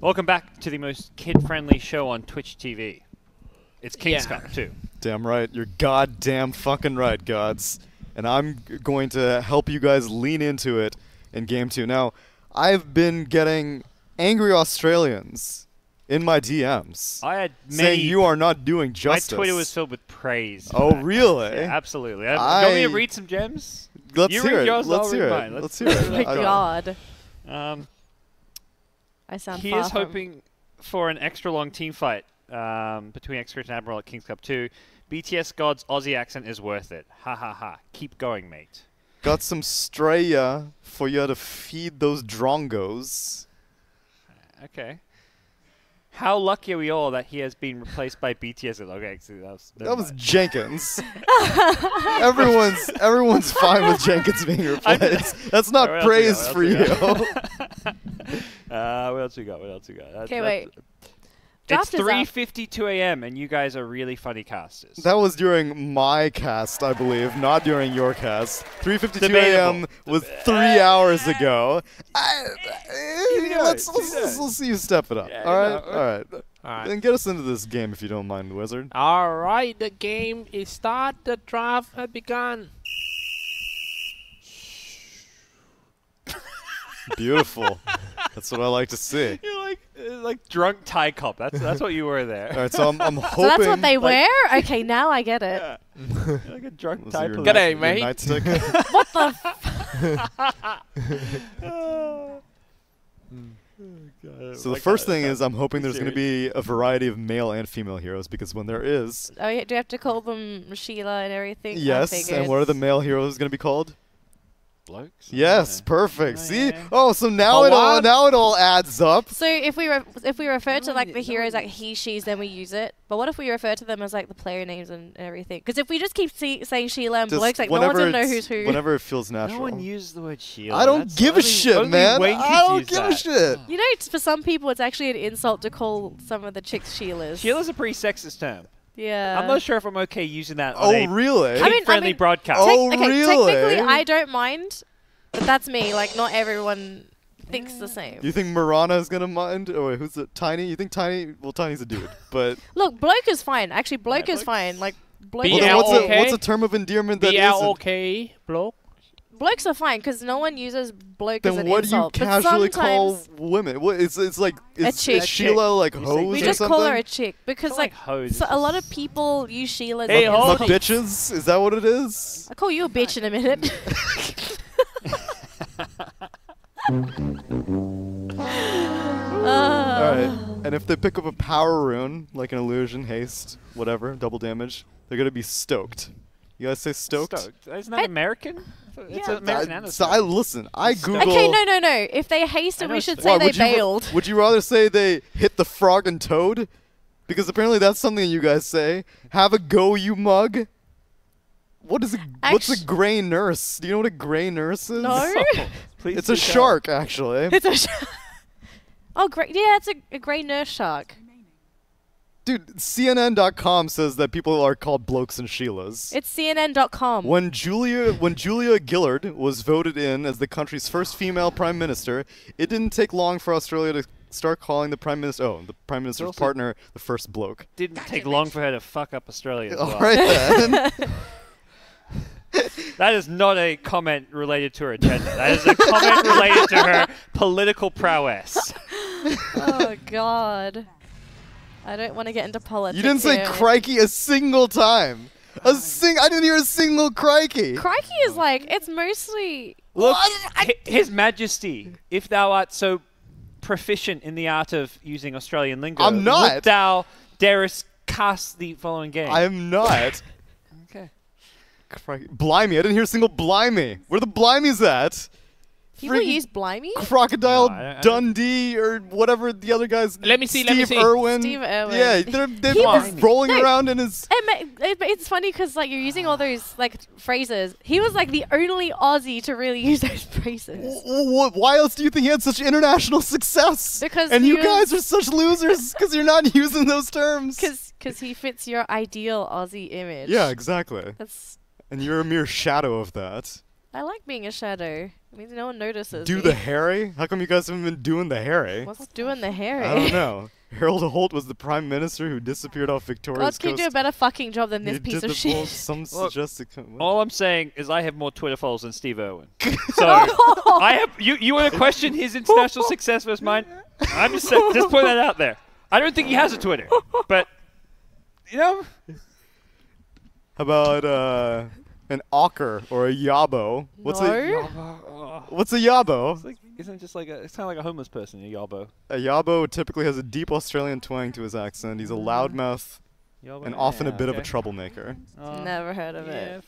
Welcome back to the most kid-friendly show on Twitch TV. It's XctN too. Damn right. You're goddamn fucking right, gods. And I'm going to help you guys lean into it in Game 2. Now, I've been getting angry Australians in my DMs. I had saying you are not doing justice. My Twitter was filled with praise. Oh, really? Yeah, absolutely. Do you want me to read some gems? Let's you hear read it. yours, Let's I'll hear read it. mine. Let's hear it. Oh my god. I sound he far is from hoping for an extra long team fight between Execration and Admiral at Kings Cup 2. BTS God's Aussie accent is worth it. Ha ha ha. Keep going, mate. Got some Straya for you to feed those drongos. Okay. How lucky are we all that he has been replaced by BTS? Okay, so that was Jenkins. everyone's fine with Jenkins being replaced. That's not praise for you. What else we got? Okay, wait. It's 3:52 a.m. and you guys are really funny casters. That was during my cast, I believe, not during your cast. 3:52 a.m. was 3 hours ago. Let's see you step it up. Yeah, all right. Then get us into this game if you don't mind, Wizard. All right, the game is start. The draft has begun. Beautiful. That's what I like to see. You're like drunk Thai cop. That's what you were there. All right, so I'm hoping. So that's what they wear? Okay, now I get it. Yeah. You're like a drunk Thai police. G'day, mate. Nightstick? What the So the first thing is I'm hoping there's going to be a variety of male and female heroes, because when there is... Oh, yeah, do you have to call them Sheila and everything? Yes, and what are the male heroes going to be called? Blokes? Yes, perfect. Oh, See? yeah. Oh, so now it all adds up. So if we refer to like the heroes like he, she's, then we use it. But what if we refer to them as like the player names and everything? Because if we just keep saying Sheila and blokes, like no one's gonna know who's who. Whenever it feels natural. No one uses the word Sheila. I don't give a shit, man. I don't give a shit. You know, for some people, it's actually an insult to call some of the chicks Sheilas. Sheila's a pretty sexist term. Yeah. I'm not sure if I'm okay using that on a really? kid-friendly broadcast. Oh, okay, really? Technically, I don't mind, but that's me. Like, not everyone thinks the same. You think Marana is going to mind? Oh, wait, who's it? Tiny? You think Tiny? Well, Tiny's a dude, but... Look, bloke is fine. Actually, bloke is fine. Like, bloke is what's a term of endearment that isn't? B-L-O-K, bloke? Blokes are fine because no one uses bloke as an Then what insult. do you casually call women? What, it's like a chick. Is Sheila like hose or something? We just call her a chick because like hose. so a lot of people use Sheila. Hey, Not bitches? Is that what it is? I'll call you a bitch in a minute. Alright, and if they pick up a power rune, like an illusion, haste, whatever, double damage, they're gonna be stoked. You guys say stoked? Isn't that American? It's an American and So listen, I Google... Okay, no. If they hasted, we should say they bailed. Would you rather say they hit the frog and toad? Because apparently that's something you guys say. Have a go, you mug. What's a gray nurse? Do you know what a gray nurse is? No. It's a shark, actually. It's a shark. Oh, great. Yeah, it's a grey nurse shark. Dude, CNN.com says that people are called blokes and Sheilas. It's CNN.com. When Julia Gillard was voted in as the country's first female prime minister, it didn't take long for Australia to start calling the prime minister's partner the first bloke. Didn't take long for her to fuck up Australia as well. All right then. That is not a comment related to her agenda. That is a comment related to her political prowess. Oh God. I don't want to get into politics. You didn't say crikey a single time. I didn't hear a single crikey. Crikey is like, it's mostly... Look, His Majesty, if thou art so proficient in the art of using Australian lingo, I'm not. Wilt thou darest cast the following game? I am not. Okay. Crikey. Blimey, I didn't hear a single blimey. Where are the blimeys at? People use blimey? Crocodile Dundee or whatever the other guys. Let me see. Steve Irwin. Yeah, they're rolling around in his. It's funny because like you're using all those like phrases. He was like the only Aussie to really use those phrases. Why else do you think he had such international success? Because you guys are such losers because you're not using those terms. Because he fits your ideal Aussie image. Yeah, exactly. That's. And you're a mere shadow of that. I like being a shadow. It means no one notices. Do the Harry? How come you guys haven't been doing the Harry? What's doing the Harry? I don't know. Harold Holt was the prime minister who disappeared off Victoria's God can Coast. do a better fucking job than this He piece did of the bull- shit. Some Look, suggested. All I'm saying is I have more Twitter followers than Steve Irwin. So I have. You want to question his international success versus mine? I'm just putting that out there. I don't think he has a Twitter, but you know. How about an Ocker or a Yabo? What's a Yabo? It's like, isn't it just like it's kind of like a homeless person, a yobbo. A Yabo typically has a deep Australian twang to his accent. He's a loudmouth Yobbo? and often a bit of a okay. troublemaker. Never heard of it.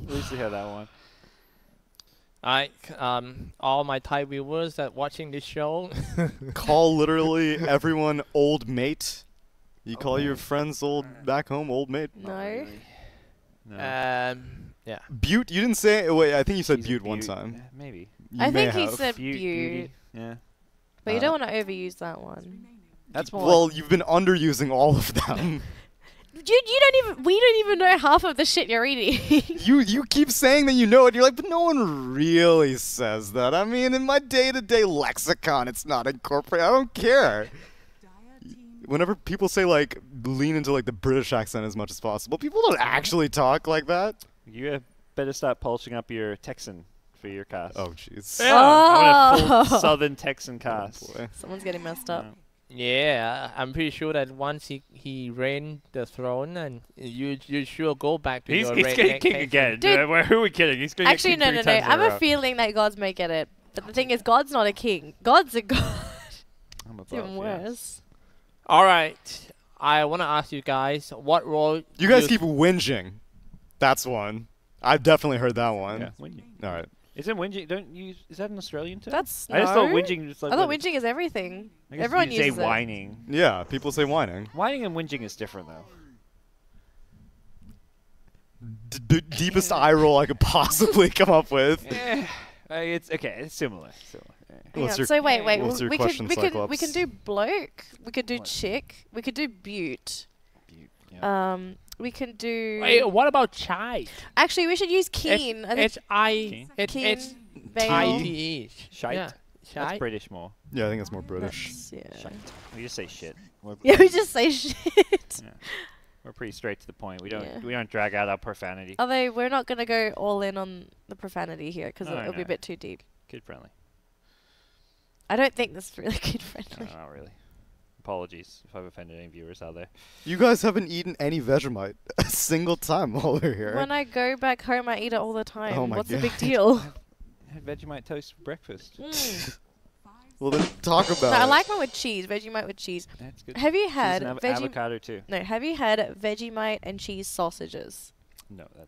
At least we heard that one. All my Thai viewers that watching this show. Call literally everyone old mate. You call your friends back home old mate. No. No. Yeah. Butte? You didn't say. Wait, I think you said He's a Butte one beaut. time. Maybe. You I may think he have. said Beauty. Butte. Yeah. But you don't want to overuse that one. That's more. Well, you've been underusing all of them. You don't even. We don't even know half of the shit you're eating. You keep saying that you know it. You're like, but no one really says that. I mean, in my day-to-day lexicon, it's not incorporated. I don't care. Whenever people say like lean into like the British accent as much as possible, people don't actually talk like that. You better start polishing up your Texan for your cast. Oh, jeez. Yeah, I want a Oh. full Southern Texan cast. Boy. Someone's getting messed up. Yeah, I'm pretty sure that once he reigned the throne, and you sure go back to He's your getting redneck king accent. again. Dude. Who are we kidding? He's going to Actually, get king no. three times in I have a a row. feeling that gods may get it. But the thing is, God's not a king. God's a god. I'm It's even above, yes. worse. All right, I want to ask you guys what role You guys keep whinging. That's one. I've definitely heard that one. Yeah, whinging. All right. Isn't whinging? Don't you? Is that an Australian term? That's I just thought no. whinging was like. I thought when- whinging is everything. I guess Everyone you say uses it. whining. Yeah, people say whining. Whining and whinging is different though. Deepest eye roll I could possibly come up with. It's okay. It's similar. Hang What's on, your- so wait. what's your we question, could we can Cyclops? do bloke. We could do What? chick. We could do butte. Yeah. We can do. Wait, what about chai? Actually, we should use keen. I think keen. Vale. H-I-T-E. Shite. Yeah. That's Shite. British more. Yeah, I think it's more British. That's- yeah. Shite. We just say shit. Yeah, we just say shit. We're pretty straight to the point. We don't Yeah. we don't drag out our profanity. Although we're not gonna go all in on the profanity here because No, it'll be no. a bit too deep. Kid friendly. I don't think this is really kid No, friendly. not really. Apologies if I've offended any viewers out there. You guys haven't eaten any Vegemite a single time while we're here. When I go back home, I eat it all the time. Oh my What's the big God. deal? I had Vegemite toast for breakfast. Mm. Well, then talk about No, it. I like mine with cheese. Vegemite with cheese. That's good. Have you Cheese had and Veggie? avocado too. No, have you had Vegemite and cheese sausages? No, that,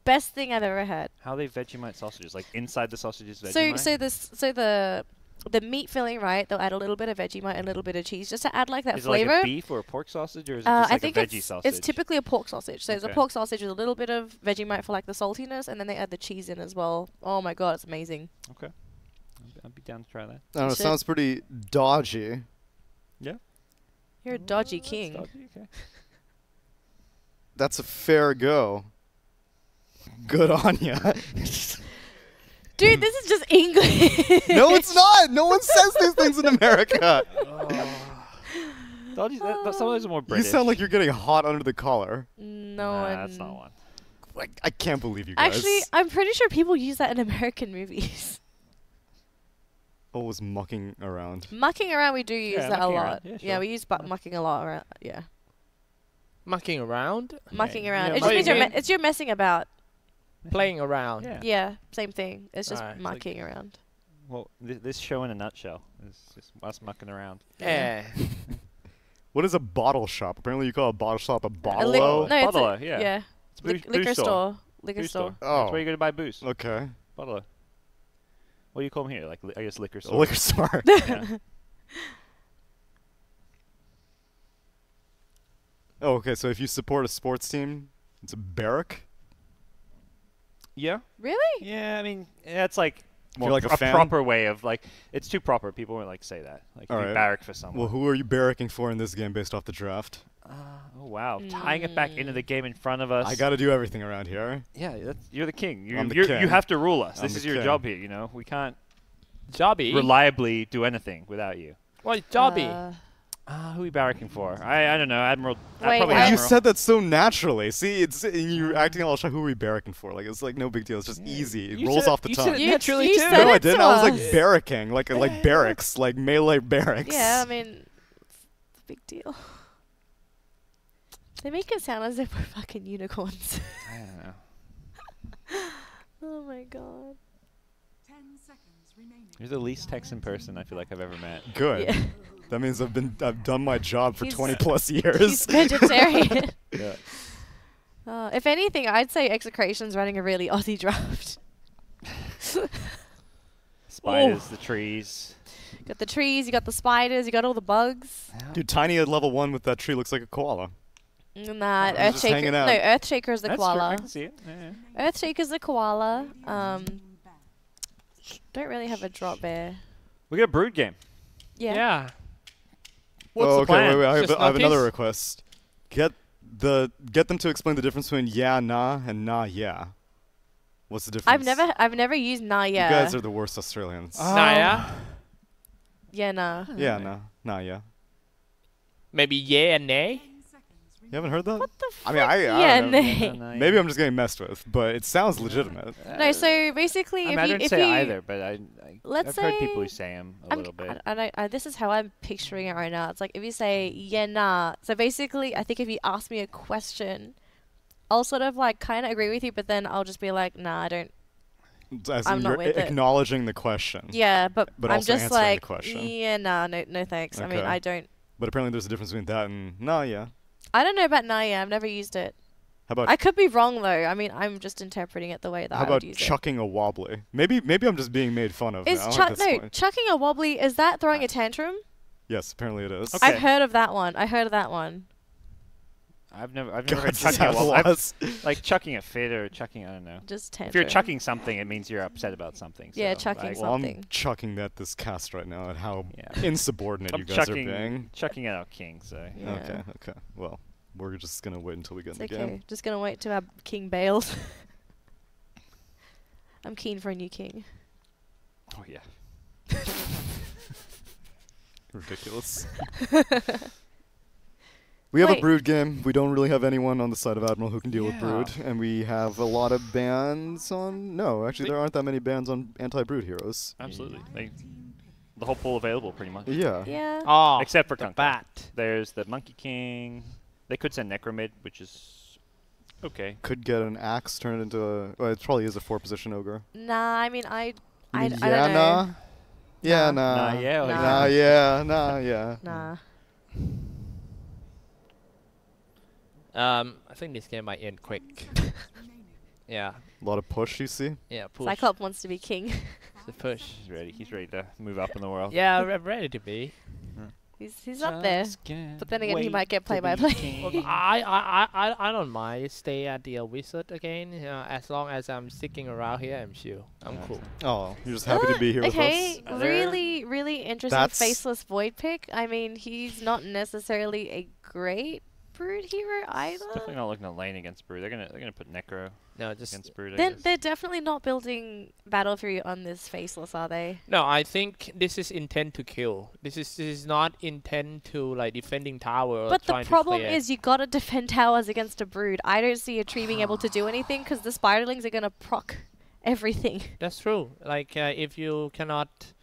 Best thing I've ever had. how are they Vegemite sausages? Like inside the sausages So Vegemite? the meat filling, right? They'll add a little bit of Vegemite and a little bit of cheese just to add like that is it flavor. like a beef or a pork sausage, or is it just I like think a veggie it's sausage? typically a pork sausage. So it's a Okay. pork sausage with a little bit of Vegemite for like the saltiness, and then they add the cheese in as well. Oh my god, it's amazing. Okay. I'd be down to try that. I don't know, it Shit. sounds pretty dodgy. You're a dodgy king. Okay. That's a fair go. Good on ya. Dude, this is just English. No, it's not. No one says these things in America. Some of those are more You British. sound like you're getting hot under the collar. No Nah, one. that's not one. Like, I can't believe you guys. Actually, I'm pretty sure people use that in American movies. Always mucking around. Mucking around, we do use Yeah, that a mucking lot. around. Yeah, sure. we use mucking a lot around. Yeah, Mucking around, mucking Yeah, around. yeah, It just mucking means around. it's you're messing about. playing around. Yeah. Yeah, same thing. It's just Alright, it's like- mucking around. Well, this show in a nutshell is just us mucking around. Yeah. What is a bottle shop? Apparently you call a bottle shop a A bottle. lic- Bottle-o. no, it's a, Bottle-o, yeah. yeah. It's a booze Liquor store. store. Liquor Booze store. Oh. That's where you go to buy booze. Okay. Bottle. What do you call them here? Like, I guess liquor A store. liquor store. Yeah. Oh, okay, so if you support a sports team, it's a barrack? Yeah. Really? Yeah, I mean, it's like You're like a fan? proper way of like, it's too proper. People won't like say that. Like, All you right. barrack for someone. Well, who are you barracking for in this game based off the draft? Oh wow, tying it back into the game in front of us. I got to do everything around here. Yeah, you're the king. I'm the You king. have to rule us. I'm This the is your king. job here. You know, we can't Jobby. reliably do anything without you. What Jobby? Who are we barracking for? I don't know, Admiral. Wait, probably I- You Admiral. said that so naturally. See, you're acting all shy. Who are we barracking for? Like it's like no big deal. It's just easy. It You rolls said- off the you tongue. said it naturally you too. said No, I it didn't. to I was like us. barracking, like barracks, like melee barracks. Yeah, I mean, it's a big deal. They make it sound as if we're fucking unicorns. I don't know. Oh my god. 10 seconds remaining. You're the least Texan person I feel like I've ever met. Good. Yeah. That means I've done my job for He's- 20 plus He's years. vegetarian. Yeah. If anything, I'd say Execration's running a really Aussie draft. Spiders, the trees. You got the trees, you got the spiders, you got all the bugs. Dude, Tiny at level 1 with that tree looks like a koala. Nah, He's just hanging Earthshaker. out. No, Earthshaker is the That's true. I koala. can see it. Yeah. Earthshaker's the koala. Don't really have a drop bear. We got a brood game. Yeah. What's oh, the okay, plan? wait. I Just have another notice? request. Get them to explain the difference between yeah, nah, and nah, yeah. What's the difference? I've never used nah You yeah. guys are the worst Australians. Naya? Yeah, nah. Yeah, nah, yeah. Maybe yeah and nay? You haven't heard that? What the I mean, I yeah, don't know. nay. Maybe I'm just getting messed with, but it sounds legitimate. No, so basically, I if mean, I you don't if say you either, but let's I've heard people who say- say them a little bit. this is how I'm picturing it right now. It's like if you say yeah, nah. So basically, I think if you ask me a question, I'll sort of like kind of agree with you, but then I'll just be like, nah, I don't. As I'm in not you're with it. acknowledging the question. Yeah, but But I'm also just answering the like, question. yeah, nah, no thanks. I mean, Okay. I don't. But apparently there's a difference between that and nah, yeah. I don't know about nah, yeah. I've never used it. How about I could be wrong though. I mean, I'm just interpreting it the way that how I about would use chucking a wobbly? Maybe I'm just being made fun of it. Is now at this point. chucking a wobbly? Is that throwing a tantrum? Yes, apparently it is. Okay. I've heard of that one. I've never heard God's chucking a wall. laws. Like chucking a fit or chucking, I don't know. Just tantrum. If you're chucking something, it means you're upset about something. Yeah, so, chucking like, Well, I'm something. chucking at this cast right now at how Yeah. insubordinate I'm you guys chucking, are being. chucking at our king, so. Yeah. Okay. Well, we're just gonna wait until we get It's in the okay. game. Just gonna wait till our king bails. I'm keen for a new king. Oh, yeah. Ridiculous. We have a Wait. brood game. We don't really have anyone on the side of Admiral who can deal with Yeah. brood, and we have a lot of bans on. No, actually, there aren't that many bans on anti-brood heroes. Absolutely. The whole pool available, pretty much. Yeah. Yeah. Oh, Except for the Kunkka. bat. There's the Monkey King. They could send Necromid, which is okay. Could get an axe turned into a. Well, it probably is a 4-position ogre. Nah, I mean, I You mean don't know. nah? Yeah, Nah. nah. Nah, yeah, or Nah. Nah, yeah, nah, yeah. Nah. I think this game might end quick. Yeah. A lot of push, you see. Yeah, push. Cyclops wants to be king. The push. He's ready. He's ready to move up in the world. Yeah, I'm ready to be. He's up there. But then again, he might get play by Well, play. I don't mind stay at the wizard again. As long as I'm sticking around here, I'm chill. I'm cool. Oh, you're just happy to be here with Okay, us. really, really interesting That's- faceless void pick. I mean, he's not necessarily a great brood hero either. Definitely not looking to lane against Brood. They're gonna put Necro No, just against Brood. I Then guess. they're definitely not building Battle Fury on this faceless, are they? no. I think this is intent to kill. This is not intent to like defending tower. Or But the trying to problem clear. is you gotta defend towers against a brood. I don't see a tree being able to do anything because the spiderlings are gonna proc everything. That's true. Like if you cannot.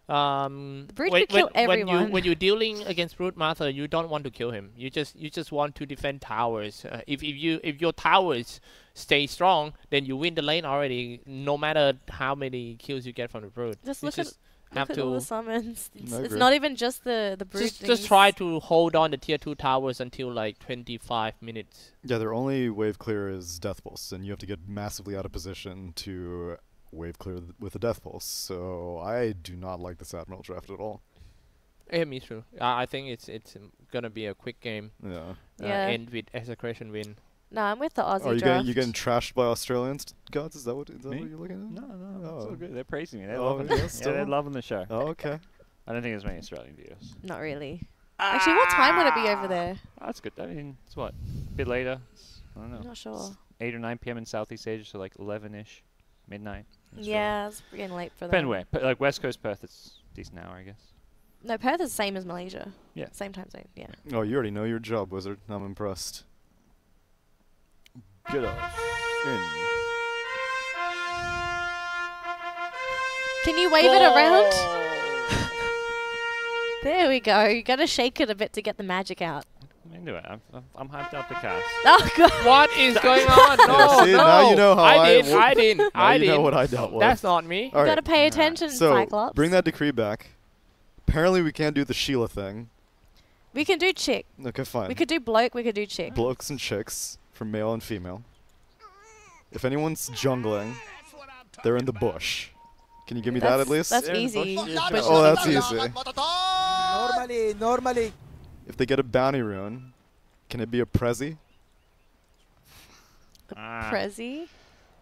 Brood could kill everyone. When you're dealing against Brood Master, you don't want to kill him. You just want to defend towers. If your towers stay strong, then you win the lane already. No matter how many kills you get from the Brood. Just You look at have all to the summons. It's, I it's agree. not even just the brood. just try to hold on the tier 2 towers until like 25 minutes. Yeah, their only wave clear is Death Pulse, and you have to get massively out of position to wave clear with a Death Pulse. So I do not like this Admiral draft at all. Yeah, me too. I think it's gonna be a quick game. Yeah. Yeah. End with Execration win. No, I'm with the Aussie Are you draft. getting trashed by Australians, Gods? Is that what Me? you're looking at? No, it's Oh. all good. They're praising me. They're Oh, loving yeah, it. Yeah, still? they're loving the show. Oh, okay. I don't think there's many Australian viewers. Not really. Actually, what time would it be over there? Oh, that's good. I mean, it's what? A bit later. I don't know. I'm not sure. 8 or 9 p.m. in Southeast Asia, so like 11-ish, midnight. Yeah, it's getting late for them. Depending where. Like West Coast Perth, it's a decent hour, I guess. No, Perth is the same as Malaysia. Yeah. Same time zone, yeah. Oh, you already know your job, Wizard. I'm impressed. Get us in. Can you wave it around? There we go. You gotta shake it a bit to get the magic out. I'm into it. I'm hyped up the cast. Oh god. What is going on? No, Yeah, see, no. now you know how I I didn't. I didn't. Now I you know didn't. what I dealt with. That's not me. All You right. gotta pay attention, So Cyclops. bring that decree back. Apparently, we can't do the Sheila thing. We can do chick. Okay, fine. We could do bloke, we could do chick. Blokes and chicks from male and female. If anyone's jungling, they're in the bush. Can you give me that at least? That's easy. Oh, that's easy. Normally. If they get a bounty rune, can it be a Prezi? Prezi?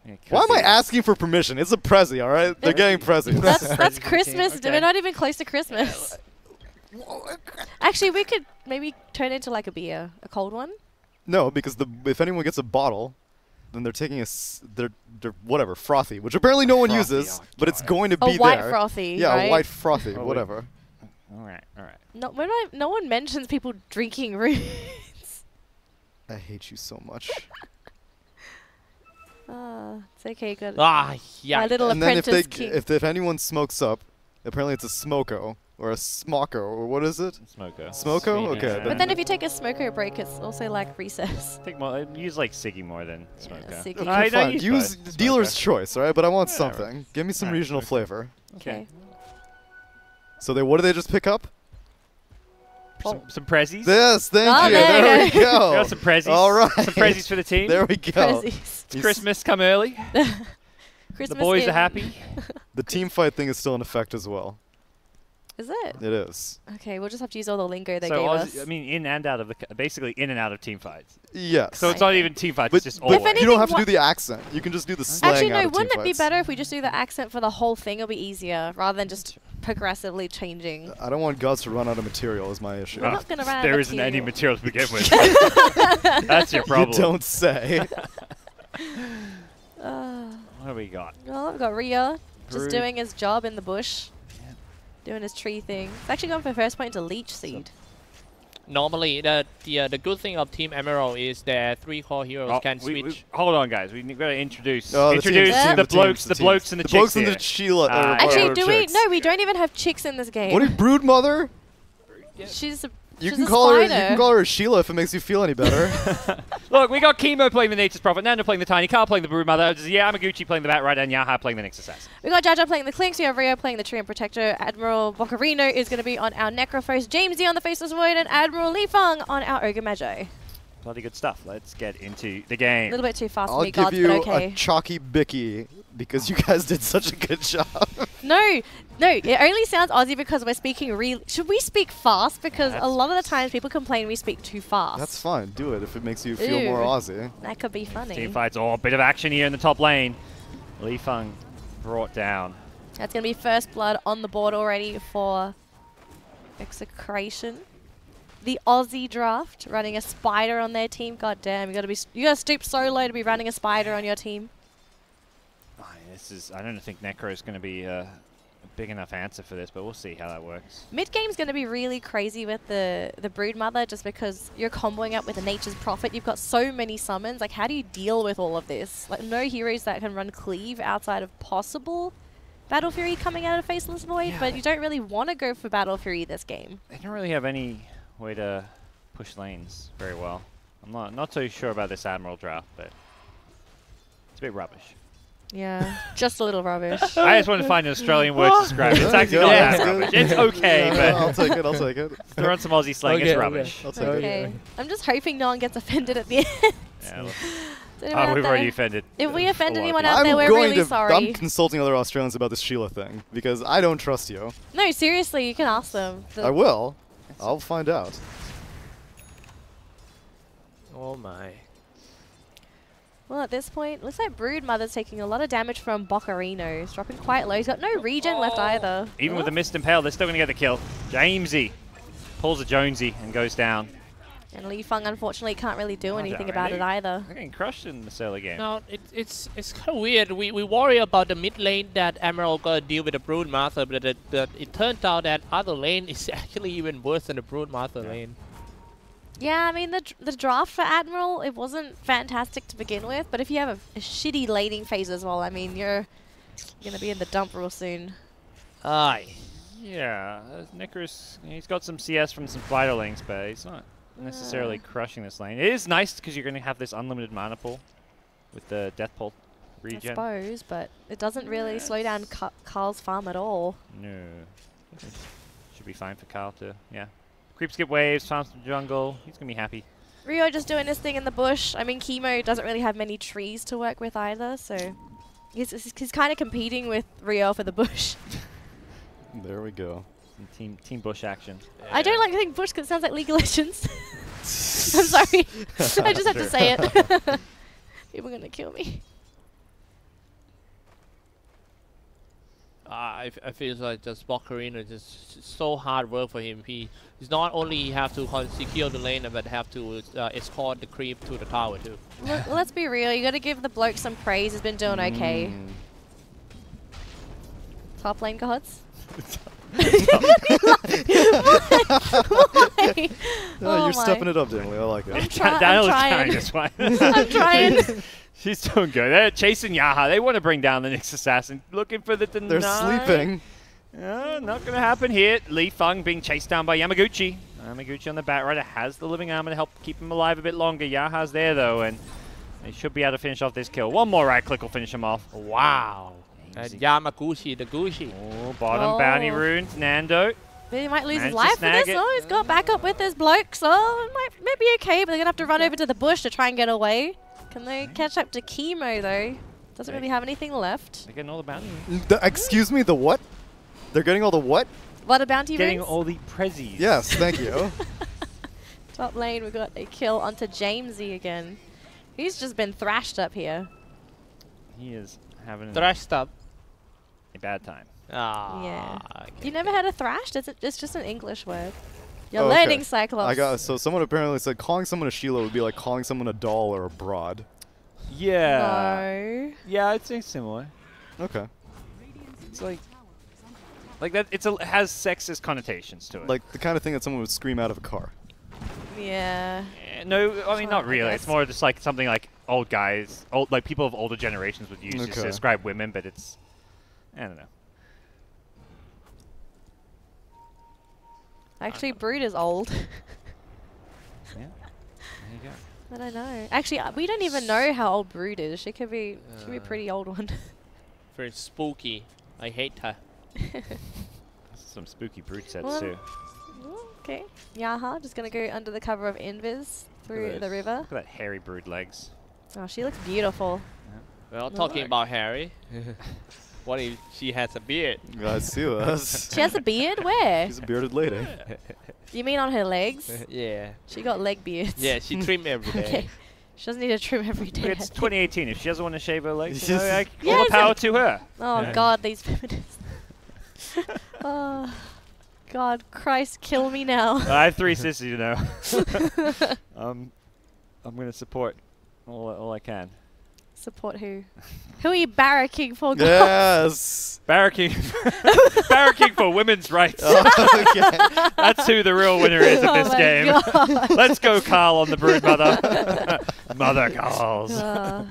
Yeah, Why am I asking for permission? It's a Prezi, all right? They're getting Prezis. That's Prezi Christmas. okay. We're not even close to Christmas. Actually, we could maybe turn it into like a beer, a cold one. No, because if anyone gets a bottle, then they're taking they're whatever frothy, which apparently no one Frothy, uses, oh but it's God. going to A be white there. frothy. Yeah, right? a white frothy, Oh, whatever. All right, all right. No one mentions people drinking runes. I hate you so much. It's okay. Good. Ah, yeah. My little And then apprentice king. if anyone smokes up, apparently it's a smoko or a smoko or what is it? Smoko. Smoko? Okay. But then if you take a smoko break, it's also like recess. Take more, use like Siggy more than Smoko. Siggy. Okay, I don't fine. use Use both. dealer's Smoko. choice, all right? But I want Yeah, something. Give me some Alright, regional okay. flavor. Okay. So what did they just pick up? Some prezzies. Yes, thank Oh, you. there There you we We go. got some prezzies. All right. Some prezzies for the team. There we go. Prezzies. It's Christmas come early. Christmas The boys in. are happy. The team fight thing is still in effect as well. Is it? It is. Okay, we'll just have to use all the lingo they So gave Aussie- us. I mean, in and out of basically in and out of team fights. Yes. So it's not even team fights. but It's just but always. you don't have to what- do the accent. You can just do the slang Actually, out no. of team Wouldn't it be fights. better if we just do the accent for the whole thing? It'll be easier rather than just progressively changing. I don't want gods to run out of material is my issue. We're not gonna run out There of isn't any material. material to begin with. That's your problem. You don't say. What have we got? Well, I've got Rhea just Brood. doing his job in the bush, doing his tree thing. It's actually going for first point to Leech Seed. Normally, the good thing of Team Admiral is that 3 core heroes Oh, can we- switch. hold on, guys. We've got to introduce Oh, introduce teams, the the blokes, teams, the blokes and the the chicks blokes and here. the Sheila. Actually, or do we? chicks. No, we don't even have chicks in this game. What are you, brood mother? She's a You she's can a call her. You spider. can call her Sheila if it makes you feel any better. Look, we got Chemo playing the Nature's Prophet, Nando playing the Tiny, Carl playing the Brood Mother, Yamaguchi playing the Bat Rider, and Yaha playing the Nyx Assassin. We got Jaja playing the Clinks, we have Rio playing the Tree and Protector, Admiral Bocarino is going to be on our Necrophos, Jamesy on the Faceless Void, and Admiral Li Feng on our Ogre Magi. Bloody good stuff. Let's get into the A game. little bit too fast I'll for me, give gods, you but okay. a chalky bicky because you guys did such a good job. No, it only sounds Aussie because we're speaking real. Should we speak fast? Because a lot of the times people complain we speak too fast. That's fine. Do it if it makes you feel more Ew. Aussie. That could be funny. Team fights. Oh, a bit of action here in the top lane. Li Feng brought down. That's going to be first blood on the board already for Execration. The Aussie draft running a spider on their team. God damn, you gotta stoop so low to be running a spider on your team. Oh, I don't think Necro is going to be a big enough answer for this, but we'll see how that works. Mid game's going to be really crazy with the Brood Mother just because you're comboing up with a Nature's Prophet. You've got so many summons. Like, how do you deal with all of this? Like, no heroes that can run cleave outside of possible Battle Fury coming out of Faceless Void, Yeah, but you don't really want to go for Battle Fury this game. They don't really have any way to push lanes very well. I'm not so sure about this Admiral draft, but it's a bit rubbish. Yeah, just a little rubbish. I just wanted to find an Australian word to describe it. It's actually not Yeah, that that's rubbish. good. It's okay, Yeah, but I'll take it. I'll take it. throw in some Aussie slang. Okay, It's okay. rubbish. I'll take it. Okay. I'm just hoping no one gets offended at the end. Yeah, look. Is anyone out We've there? already offended. If we a offend lot of anyone people. out there, we're going really to. sorry. I'm consulting other Australians about this Sheila thing because I don't trust you. No, seriously, you can ask them. I will. I'll find out. Oh my. Well, at this point, looks like Brood Mother's taking a lot of damage from Bocarino. He's dropping quite low. He's got no regen left either. Even with the Mist Impale, they're still going to get the kill. Jamesy Pulls a Jonesy and goes down. And Li Feng unfortunately can't really do anything about it either. They're getting crushed in this early game. No, it's kind of weird. We worry about the mid lane that Admiral got to deal with the Broodmaster, but it turned out that other lane is actually even worse than the Broodmaster lane. Yeah, I mean, the draft for Admiral, it wasn't fantastic to begin with, but if you have a shitty laning phase as well, I mean, you're going to be in the dump real soon. Aye. Yeah, Nicker's, he's got some CS from some fighter links, but he's not necessarily crushing this lane. It is nice because you're going to have this unlimited mana pool with the Death Pulse regen. I suppose, but it doesn't really slow down Carl's farm at all. No. Should be fine for Carl to, yeah. Creep skip waves, farms from jungle. He's going to be happy. Rio just doing his thing in the bush. I mean, Chemo doesn't really have many trees to work with either, so he's kind of competing with Rio for the bush. There we go. Some team bush action. Yeah. I don't like saying bush because it sounds like League of Legends. I'm sorry. I just have to say it. People are going to kill me. I feel like just Bokarina is just so hard work for him. He's not only have to secure the lane, but have to escort the creep to the tower too. Let's be real. You got to give the bloke some praise. He's been doing okay. Top lane gods. Why? No, you're stepping it up, Danelie. I like it. Danelie carrying this one. I'm trying. She's doing good. They're chasing Yaha. They want to bring down the next assassin. Looking for the deny. They're sleeping. Not going to happen here. Li Feng being chased down by Yamaguchi. Yamaguchi on the Batrider has the living armor to help keep him alive a bit longer. Yaha's there, though, and they should be able to finish off this kill. One more right click will finish him off. Wow. And Yamaguchi, the Gucci. Oh, bottom bounty runes. Nando. He might lose his Managed to life for snag this. it. Oh, he's got backup with his bloke, so it might be okay, but they're going to have to run over to the bush to try and get away. Can they catch up to Chemo, though? Doesn't really have anything left. They're getting all the bounty. Excuse me, the what? They're getting all the what? What a bounty Getting rings? all the prezzies. Yes, thank you. Top lane, we got a kill onto Jamesy again. He's just been thrashed up here. He is having Thrashed up. a bad time. Ah. Yeah. Okay. You never heard of thrashed? It's just an English word. You're Oh, okay. learning Cyclops. So someone apparently said calling someone a Sheila would be like calling someone a doll or a broad. Yeah. No. Yeah, I'd say similar. Okay. It's like that. It has sexist connotations to it. Like the kind of thing that someone would scream out of a car. Yeah. No, I mean not I really. guess. It's more just like something like old guys, like people of older generations would use just to Okay. describe women, but it's, I don't know. Actually, Brood is old. Yeah. There you go. I don't know. Actually, we don't even know how old Brood is. She could be a pretty old one. Very spooky. I hate her. Some spooky brute sets Well, too. Okay. Yaha just gonna go under the cover of Invis through the river. Look at that hairy brood legs. Oh, she looks beautiful. Well, talking about Harry. What if she has a beard? I see us. She has a beard? Where? She's a bearded lady. You mean on her legs? Yeah. She got leg beards. Yeah, she trim every day. Okay. She doesn't need to trim every day. It's 2018. If she doesn't want to shave her legs, Yes. all Yeah, the power to her. Oh Yeah. God, these feminists. Oh, God, Christ, kill me now. I have 3 sisters, you know. I'm going to support all I can. Support who? Who are you barracking for? God? Yes. Barracking, barracking for women's rights. Okay. That's who the real winner is of Oh this my game. God. Let's go, Carl, on the brood mother. Mother calls. Ah,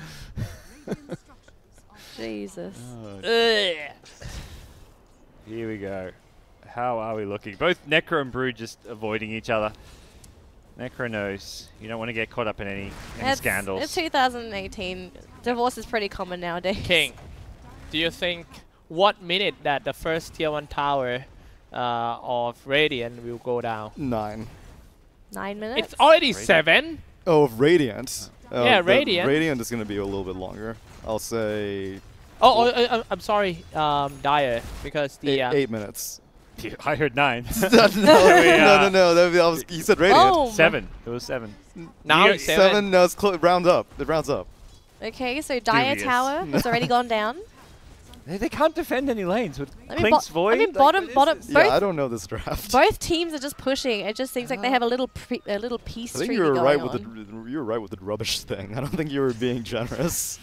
Jesus. Ugh. Here we go. How are we looking? Both Necro and Brood just avoiding each other. Necro knows you don't want to get caught up in any scandals. It's 2018. Divorce is pretty common nowadays. King, do you think what minute that the first tier 1 tower of Radiant will go down? 9. 9 minutes? It's already Radiant? 7. Oh, of Radiant. Yeah, the Radiant. Radiant is going to be a little bit longer. I'll say I'm sorry, Dire, because the 8 minutes. I heard 9. no, no. He said Radiant. Oh, 7. It was 7. now You it's got 7. No, it's it rounds up. It rounds up. Okay, so Dire Dubious. Tower has already gone down. They can't defend any lanes with I mean, Klink's Void. I mean, like, bottom, what is bottom. this? Both, Yeah, I don't know this draft. both teams are just pushing. It just seems like they have a little peace I think treaty you were going right on. with the rubbish thing. I don't think you were being generous.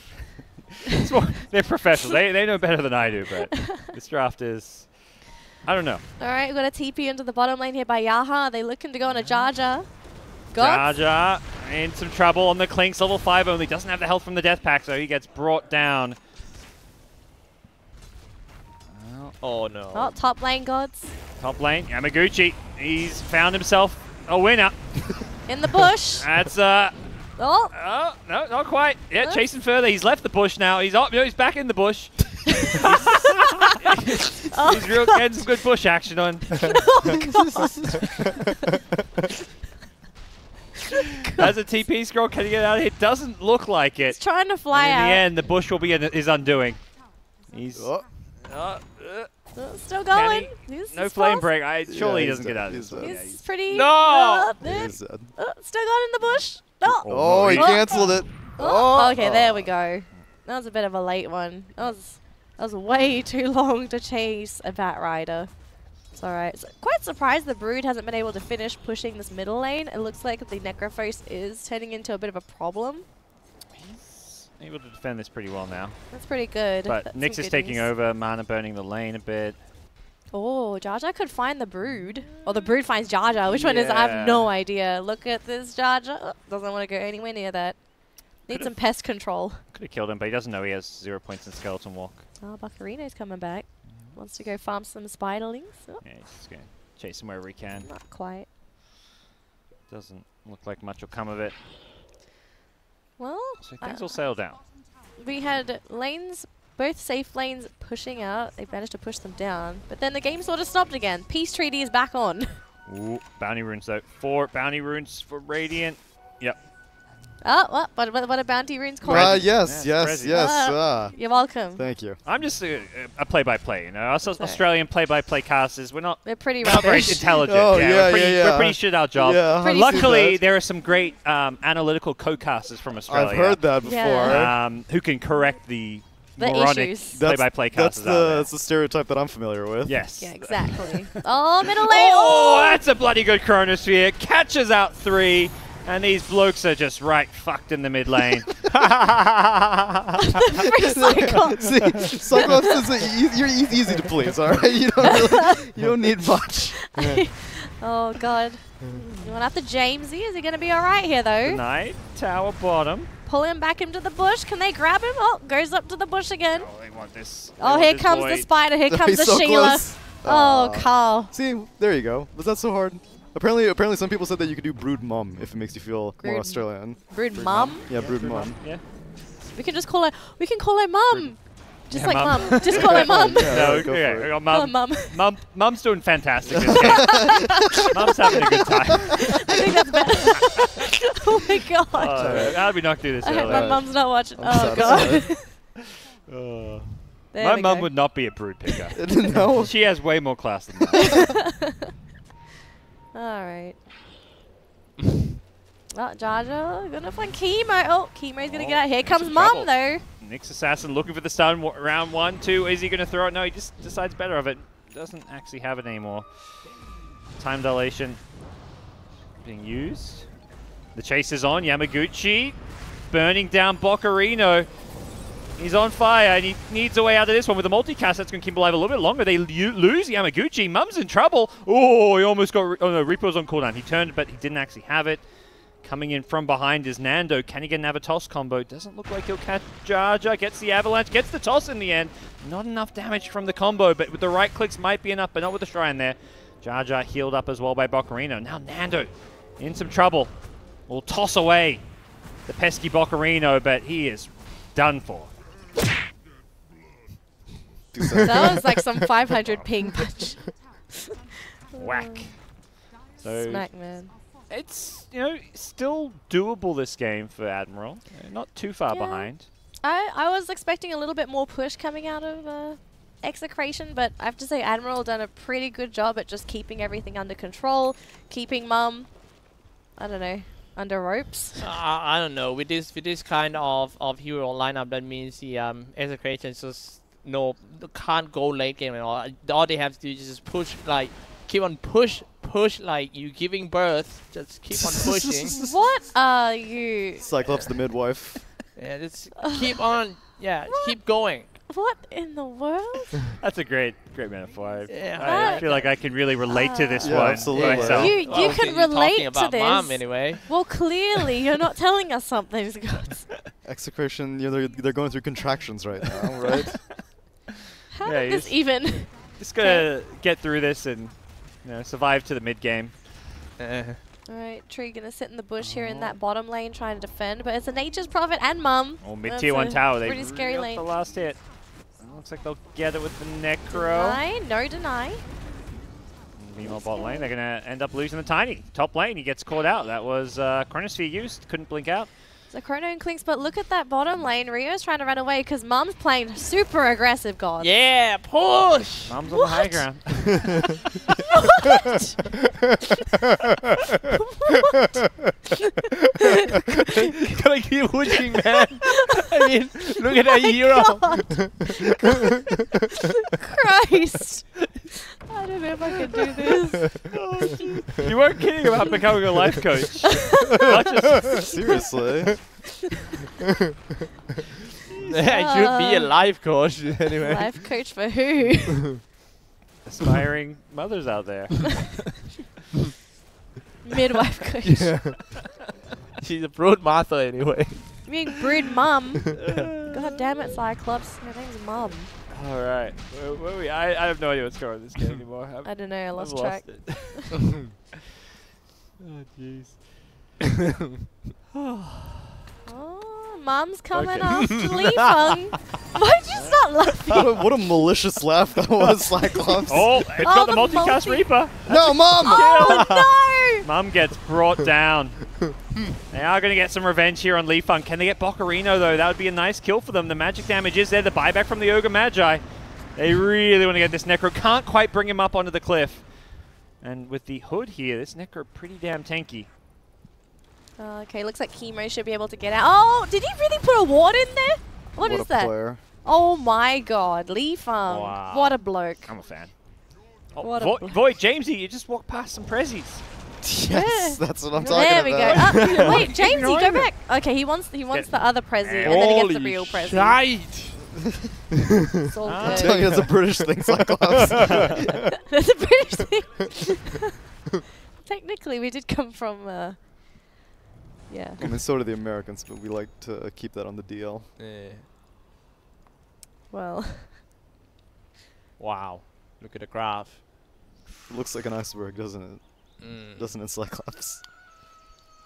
It's more- they're professionals. They know better than I do, but this draft is... I don't know. All right, we've got a TP into the bottom lane here by Yaha. Are they looking to go on a Jar Jar? Jar Jar in some trouble on the Klink's level 5 only. Doesn't have the health from the death pack, so he gets brought down. Oh no. Oh, top lane gods. Top lane, Yamaguchi. He's found himself a winner. In the bush. That's Oh, oh no, not quite. Yeah, chasing further. He's left the bush now. He's up. No, he's back in the bush. He's real getting some good bush action on. As a TP scroll, can he get out of here? Doesn't look like it. he's trying to fly And in out. the end, the bush will be his undoing. He's Oh, Still going. no flame break. Surely he doesn't get out of this. he's one. dead. Yeah, He's pretty. No! There. he's dead. Still going in the bush. No. Oh, he no, cancelled it. Oh, okay, there we go. That was a bit of a late one. That was way too long to chase a Bat Rider. It's alright. So, quite surprised the Brood hasn't been able to finish pushing this middle lane. It looks like the Necrophos is turning into a bit of a problem. He's able to defend this pretty well now. That's pretty good. But That's Nyx some is good taking news. over, Mana burning the lane a bit. Oh, Jar Jar could find the Brood. Or the Brood finds Jar Jar. Which one is? I Yeah. have no idea. Look at this Jar Jar. Oh, doesn't want to go anywhere near that. Need some pest control. Could have killed him, but he doesn't know he has 0 points in Skeleton Walk. Oh, Buccarino's coming back. Wants to go farm some spiderlings. Oh, Yeah, he's just going to chase him wherever he can. not quite. Doesn't look like much will come of it. Well, So things will sail down. we had lanes, both safe lanes pushing out. They managed to push them down. But then the game sort of stopped again. Peace treaty is back on. Ooh, bounty runes though. 4 bounty runes for Radiant. Yep. Oh, what are bounty runes called? Yes, Yeah, yes, Prezi. yes. You're welcome. Thank you. I'm just a play-by-play, you know. Us Sorry. Australian play-by-play casters, we're not They're pretty very rubbish. intelligent. Oh, yeah, yeah, we're pretty, yeah, we're yeah. pretty shit at our job. Yeah, Pretty Luckily, bad. there are some great analytical co-casters from Australia. I've heard that before. Yeah. Who can correct the The moronic issues. play-by-play That's casters out there. the stereotype that I'm familiar with. Yes. Yeah, exactly. Oh, middle lane. Oh, that's a bloody good Chronosphere. Catches out 3, and these blokes are just right fucked in the mid lane. Free Cyclops. See, Cyclops is you're easy to please, all right? You don't need much. Oh, God. You want after Jamesy? Is he going to be all right here, though? Tonight, tower bottom. Pull him back into the bush. Can they grab him? Oh, goes up to the bush again. Oh, they want this. They Oh, want here this comes boy. the spider. Here comes He's the so Sheila. close. Oh, Aw. Carl. See, there you go. Was that so hard? Apparently, some people said that you could do brood mum if it makes you feel more Brood- Australian. Brood mum. Yeah, brood mum. Yeah. We can just call her. We can call her mum. Just Yeah, like mum. mum. Just call her mum. Yeah, No, go okay, for it. we got Call her mum. mum. Mum's doing fantastic this game. Mum's having a good time. I think that's better. Oh my god. How did we not do this I hope earlier? my mum's not watching. I'm Oh sad, god. There My we mum go. would not be a brood picker. No. She has way more class than that. All right. Oh, Jar Jar gonna find Chemo. Oh, Chemo's gonna get out. Here in comes some Mum trouble. though. Nyx Assassin looking for the stun. Round 1, 2. Is he going to throw it? No, he just decides better of it. Doesn't actually have it anymore. Time dilation being used. The chase is on. Yamaguchi burning down Boccarino. He's on fire, and he needs a way out of this one. With the multicast, that's going to keep him alive a little bit longer. They lose Yamaguchi. Mum's in trouble. Oh, he almost got... Oh, no, Reaper's on cooldown. He turned, but he didn't actually have it. Coming in from behind is Nando. Can he get an Avatos combo? Doesn't look like he'll catch Jar Jar. Gets the avalanche, gets the toss in the end. Not enough damage from the combo, but with the right clicks might be enough, but not with the Shrine there. Jar Jar healed up as well by Boccarino. Now Nando in some trouble. Will toss away the pesky Boccarino, but he is done for. That was like some 500 ping punch. Whack. So Smack man. it's, you know, still doable this game for Admiral. Not too far Yeah. behind. I was expecting a little bit more push coming out of Execration, but I have to say Admiral done a pretty good job at just keeping everything under control, keeping Mum, I don't know, under ropes. I don't know. With this kind of hero lineup, that means the Execration is just no, can't go late game at all. All they have to do is just push, like, keep on push, like you giving birth. Just keep on pushing. What are you? Xyclopzz the midwife. Yeah, just keep on. Yeah, keep going. What in the world? That's a great metaphor. Yeah. I feel like I can really relate to this Yeah, one. absolutely. myself. You Well, can you're relate talking to about this. Mom anyway. Well, clearly you're not telling us something, Gods. Execration, they're going through contractions right now, right? How Yeah, did you this even? Just gotta get through this and survive to the mid game. Alright, Tree gonna sit in the bush here in that bottom lane trying to defend, but it's a Nature's Prophet and Mum. Oh, mid That's tier 1 a tower. They pretty scary got lane. the last hit. Looks like they'll get it with the Necro. Deny, no deny. Meanwhile, bot lane, they're gonna end up losing the Tiny. Top lane, he gets caught out. That was Chronosphere used, couldn't blink out. So Chrono and Clinks, but look at that bottom lane. Rio's trying to run away because Mum's playing super aggressive, God. Yeah, push. Mom's on the high ground. Gotta keep pushing, man. I mean, look at that hero. Christ. I don't know if I can do this. You weren't kidding about becoming a life coach. Not just Seriously. I should be a life coach anyway. Life coach for who? aspiring mothers out there. Midwife coach. She's a brood Martha anyway. Being brood mum. God damn it, Cyclops. Her name's Mum. All right. Where are we? I have no idea what's going on in this game anymore. I don't know, I I've lost track. it. Oh, jeez. Oh, Mum's coming Okay. after Lee Feng. Why'd you start laughing? What a malicious laugh that was, Cyclops. Oh, it's got the the multicast Reaper. No, Mom! Oh no! Mum gets brought down. They are going to get some revenge here on Lee Feng. Can they get Bocarino, though? That would be a nice kill for them. The magic damage is there. The buyback from the Ogre Magi. They really want to get this Necro. Can't quite bring him up onto the cliff. And with the hood here, this Necro pretty damn tanky. Okay, looks like Chemo should be able to get out. Oh, did he really put a ward in there? What is a that? player. Oh my god, Lee Feng. Wow. What a bloke. I'm a fan. Oh, What a Void, Jamesy, you just walked past some prezzies. Yes, that's what I'm talking There we go. about. Wait, Jamesy, go back. Okay, he wants the other Prezi, and then he gets the real Prezi. Shite. It's all Ah. I'm telling you, good. that's a British thing, Cyclops. That's a British thing. Technically, we did come from, yeah. I mean, so do the Americans, but we like to keep that on the DL. Yeah. Well, Wow. Look at the graph. Looks like an iceberg, doesn't it? Mm. Doesn't it, Cyclops?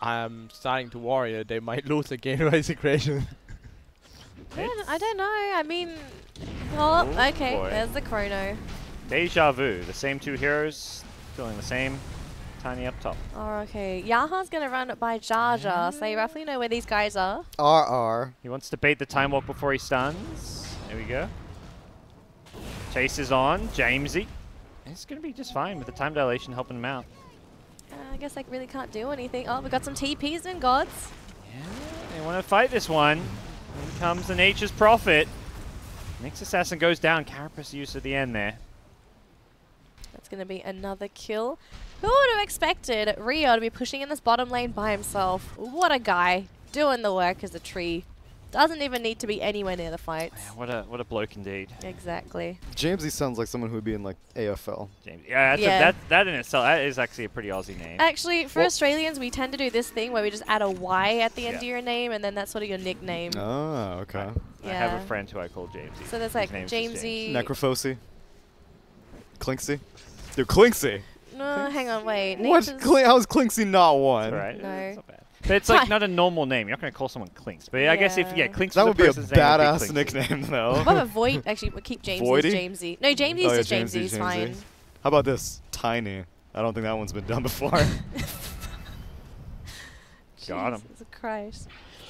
I'm starting to worry that they might lose again to Execration. I don't know. I mean, oh, Oh, okay. boy. There's the Chrono. Deja vu. The same two heroes feeling the same. Tiny up top. Oh, okay. Yaha's gonna run it by Jar Jar, so you roughly know where these guys are. RR. He wants to bait the time walk before he stuns. There we go. Chase is on. Jamesy. He's going to be just fine with the time dilation helping him out. I guess I really can't do anything. Oh, we got some TPs in, Gods. Yeah, they want to fight this one. Here comes the Nature's Prophet. Next assassin goes down. Carapace use at the end there. That's going to be another kill. Who would have expected Rio to be pushing in this bottom lane by himself? What a guy. Doing the work as a tree. Doesn't even need to be anywhere near the fights. Yeah, what a bloke indeed. Exactly. Jamesy sounds like someone who would be in, like, AFL. James. Yeah, Yeah. that in itself, that is actually a pretty Aussie name. Actually, for Well- Australians, we tend to do this thing where we just add a Y at the end Yeah. of your name, and then that's sort of your nickname. Oh, okay. I have Yeah. a friend who I call Jamesy. So there's His like name's just Jamesy. Necrophosi. Clinksy. Dude, Clinksy. No, hang on, wait. What? Nature's- How is Clinksy not one? That's all right. No. It's not bad. But it's like not a normal name. You're not going to call someone Clinks. But I guess if Yeah. Clinks That was would be a person's name, it would be badass Clinksy. nickname, though. What about Void? Actually, we'll keep Jamesy as Voidy? Jamesy. No, Jamesy Oh, is yeah, just Jamesy. It's fine. How about this? Tiny. I don't think that one's been done before. Got him. Jesus Christ.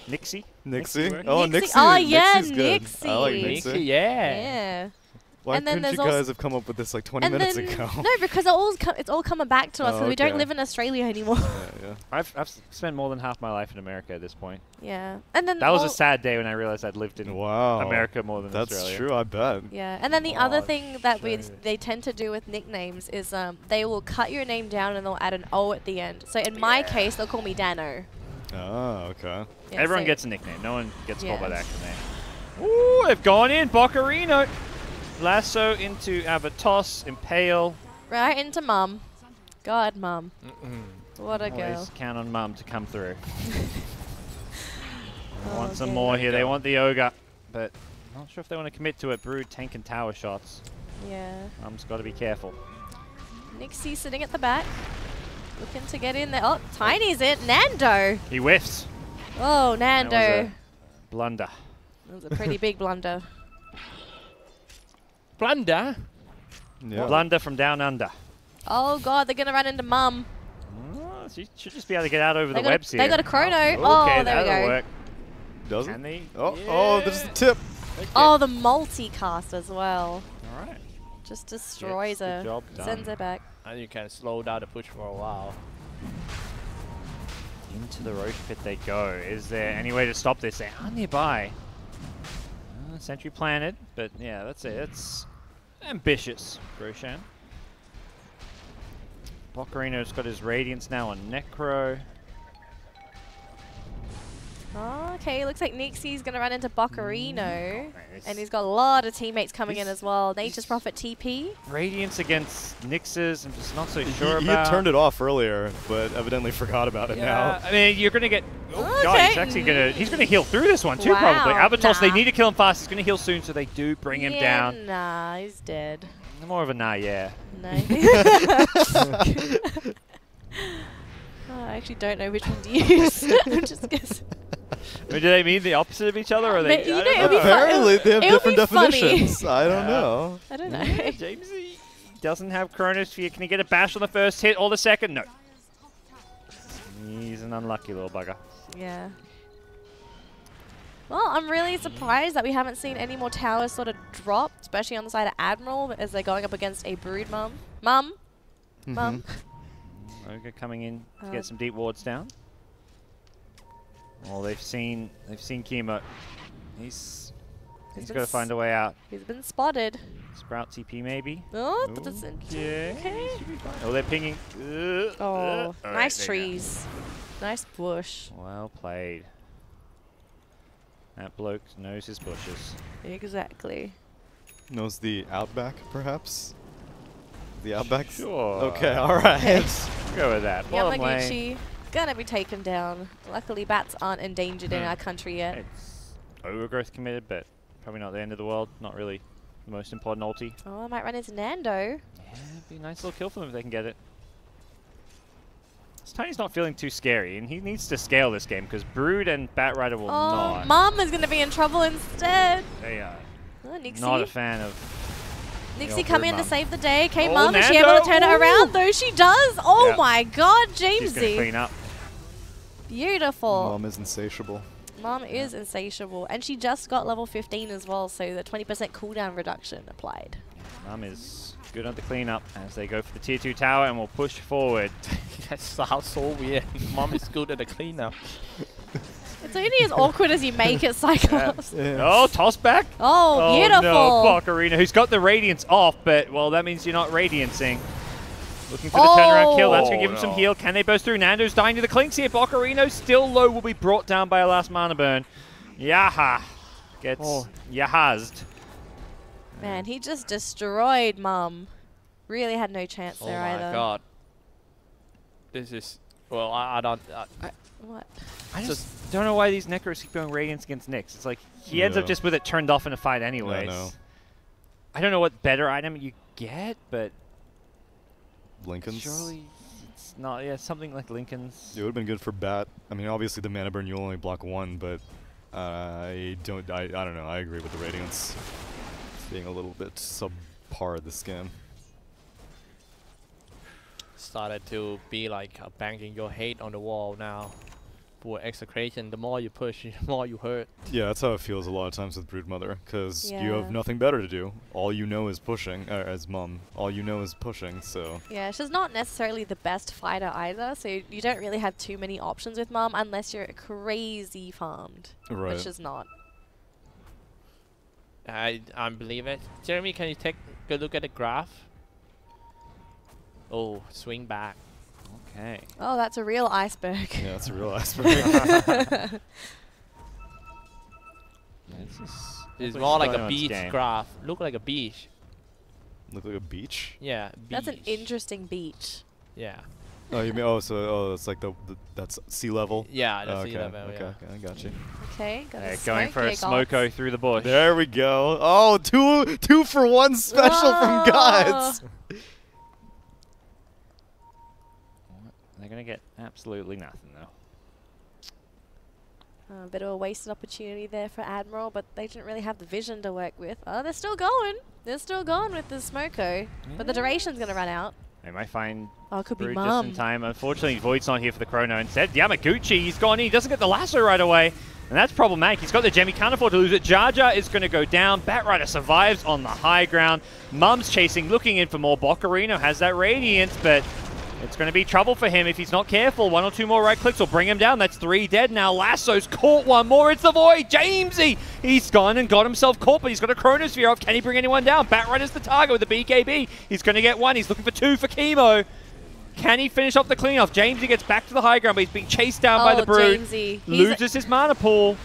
Nixie? Nixie? working? Oh, Nixie. Nixie. Oh, yeah, Nixie's good. I like Nixie. Nixie. Yeah. Yeah. Why And then couldn't you there's also- guys have come up with this like 20 And minutes then ago? no, because it's all coming back to us Oh, because we don't okay. live in Australia anymore. Yeah. I've spent more than half my life in America at this point. Yeah, and then That was all- a sad day when I realized I'd lived in Wow. America more than That's Australia. true, I bet. Yeah, and then the other Oh, thing that shit. they tend to do with nicknames is they will cut your name down and they'll add an O at the end. So in my case, they'll call me Dano. Oh, okay. Yeah, Everyone so- gets a nickname. No one gets called by Yeah. the actual name. Ooh, they've gone in. Boccarino. Lasso into Avatos. Impale. right into Mum. God, Mum. What a girl. Always count on Mum to come through. Oh, Want some okay. more here. They want the Ogre. But not sure if they want to commit to it. Brood, tank, and tower shots. Yeah. Mum's got to be careful. Nixie sitting at the back. Looking to get in there. Oh, Tiny's in. Nando. He whiffs. Oh, That was Nando. a blunder. That was a pretty big blunder. Blunder. Yeah. Blunder from down under. Oh, God, they're going to run into Mum. Oh, she should just be able to get out over the They webs here. got a chrono. Okay, Oh, there we that'll go. work. Does Can it? they? Oh, there's the tip. Oh, the multicast as well. All right. Just destroys Gets the her. job done. Sends her back. And you can slow down the push for a while. Into the roach pit they go. Is there any way to stop this? They are nearby. Sentry planted, but yeah, that's it. It's ambitious, Roshan. Boccarino's got his Radiance now on Necro. Oh, okay, looks like Nixie's going to run into Boccarino. Nice. And he's got a lot of teammates coming in This- as well. Nature's this- Prophet TP. Radiance against Nix's, I'm just not so He, sure he about. had turned it off earlier, but evidently forgot about it now. I mean, you're gonna get. Oh, God, he's Okay. actually he's gonna heal through this one too, Wow, probably. Avatos, they nah. need to kill him fast. He's gonna heal soon, so they do bring him Yeah, down. Nah, he's dead. More of a nah, yeah. No. Oh, I actually don't know which one to use. I'm just guessing. I mean, do they mean the opposite of each other, or are they? But, you I know, don't it'd be fun- Apparently, they have it would be different funny. definitions. I don't Yeah. know. I don't know. Yeah, Jamesy doesn't have Chronosphere. Can he get a bash on the first hit or the second? No. He's an unlucky little bugger. Yeah. Well, I'm really surprised that we haven't seen any more towers sort of drop, especially on the side of Admiral as they're going up against a Brood Mum. Mum? Mum? Ogre coming in to Um, get some deep wards down. Well, they've seen Kimo. He's He's got been to find a way out. He's been spotted. Sprout TP maybe. Oh, but that's Okay. okay. Should be fine. Oh, they're pinging. Oh, All right, nice there you go. trees. Nice bush. Well played. That bloke knows his bushes. Exactly. Knows the Outback, perhaps? The Outback? Sure. Okay, alright. We'll go with that. Bottom lane. Yamaguchi gonna be taken down. Luckily, bats aren't endangered in our country yet. It's overgrowth committed, but probably not the end of the world. Not really the most important ulti. Oh, I might run into Nando. Yeah, it'd be a nice little kill for them if they can get it. Tiny's not feeling too scary, and he needs to scale this game because Brood and Batrider will Oh, not. Mum is gonna be in trouble instead. They are Oh, Nixie. not a fan of. Nixie old come Brood in to Mum. save the day. Okay, Oh, Mum, is she Nando. able to turn it Ooh. around? Though she does. Oh Yeah. my God, She's going to Jamesy. clean up. Beautiful. Mom is insatiable. Mum is insatiable, and she just got level 15 as well, so the 20% cooldown reduction applied. Mum is good at the cleanup as they go for the tier 2 tower and will push forward. That sounds so weird. Mom is good at the cleanup. It's only as awkward as you make it, Cyclops. Oh, toss back. Oh, beautiful. no, Boccarino, who's got the Radiance off, but, well, that means you're not Radiancing. Looking for the turnaround kill. That's going to give him some heal. Can they burst through? Nando's dying to the clinks here. Boccarino still low, will be brought down by a last mana burn. Yaha gets Yahazed. Man, he just destroyed Mum. Really had no chance Oh there my either. god. This is... Well, I don't... What? I just don't know why these Necros keep going Radiance against Nyx. It's like he ends up Yeah. just with it turned off in a fight anyways. know. I don't know what better item you get, but Lincoln's. surely it's not. Yeah, something like Lincoln's. It would have been good for Bat. I mean, obviously the mana burn, you'll only block one, but I don't know. I agree with the Radiance being a little bit subpar this game. Started to be like banging your head on the wall now. for Execration, the more you push, the more you hurt. Yeah, that's how it feels a lot of times with Broodmother, because you have Yeah. nothing better to do. All you know is pushing, as Mum. All you know is pushing, so... Yeah, she's not necessarily the best fighter either, so you don't really have too many options with Mum unless you're crazy farmed, Right. which is not. I believe it. Jeremy, can you take a look at the graph? Oh, swing back. Okay. Oh, that's a real iceberg. Yeah, it's a real iceberg. It's more like a beach graph. Look like a beach. Look like a beach? Yeah, beach. That's an interesting beach. Yeah. Oh, you mean, it's like that's sea level? Yeah, that's okay, sea level, okay, yeah. okay, I got you. Okay, got a Going for a smoke, smoko through the bush. There we go. Oh, two for one special from GoDz. They're going to get absolutely nothing, though. A bit of a wasted opportunity there for Admiral, but they didn't really have the vision to work with. Oh, they're still going. They're still going with the smoko, but the duration's going to run out. They might find Oh, it could be Brood just in Mum. time. Unfortunately, Void's not here for the chrono. Instead, Yamaguchi, he's gone in. He doesn't get the lasso right away. And that's problematic. He's got the gem. He can't afford to lose it. Jar Jar is going to go down. Batrider survives on the high ground. Mum's chasing, looking in for more. Boccarino has that Radiance, but it's going to be trouble for him if he's not careful. One or two more right clicks will bring him down. That's 3 dead now. Lasso's caught one more. It's the Void. Jamesy, he's gone and got himself caught, but he's got a Chronosphere off. Can he bring anyone down? Batrider's the target with the BKB. He's going to get one. He's looking for 2 for Chemo. Can he finish off the clean-off? Jamesy gets back to the high ground, but he's being chased down by the Brood. Jamesy. Loses his mana pool.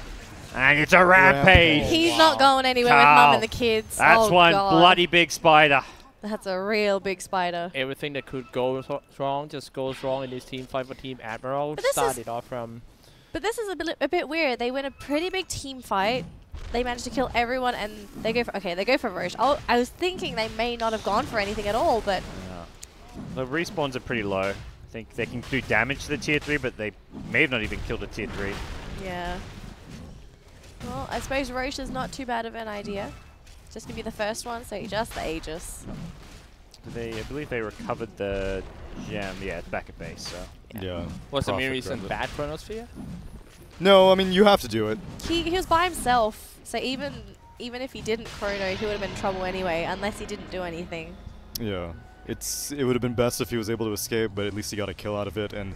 And it's a Rampage. He's not going anywhere with Carl. Mum and the kids. That's oh, one God. bloody big spider. That's a real big spider. Everything that could go wrong just goes wrong in this team fight for Team Admiral. But this Started off from... But this is a bit weird. They win a pretty big team fight. They manage to kill everyone, and they go for they go for Roche. Oh, I was thinking they may not have gone for anything at all, but The respawns are pretty low. I think they can do damage to the tier 3, but they may have not even killed a tier 3. yeah. Well, I suppose Roche is not too bad of an idea. Just gonna be the first one, so just the Aegis. I believe they recovered the gem. Yeah, it's back at base, so. Yeah. Was the main Profit reason grabbed it. bad Chronosphere? No, I mean, you have to do it. He was by himself, so even if he didn't chrono, he would have been in trouble anyway, unless he didn't do anything. Yeah. It would have been best if he was able to escape, but at least he got a kill out of it, and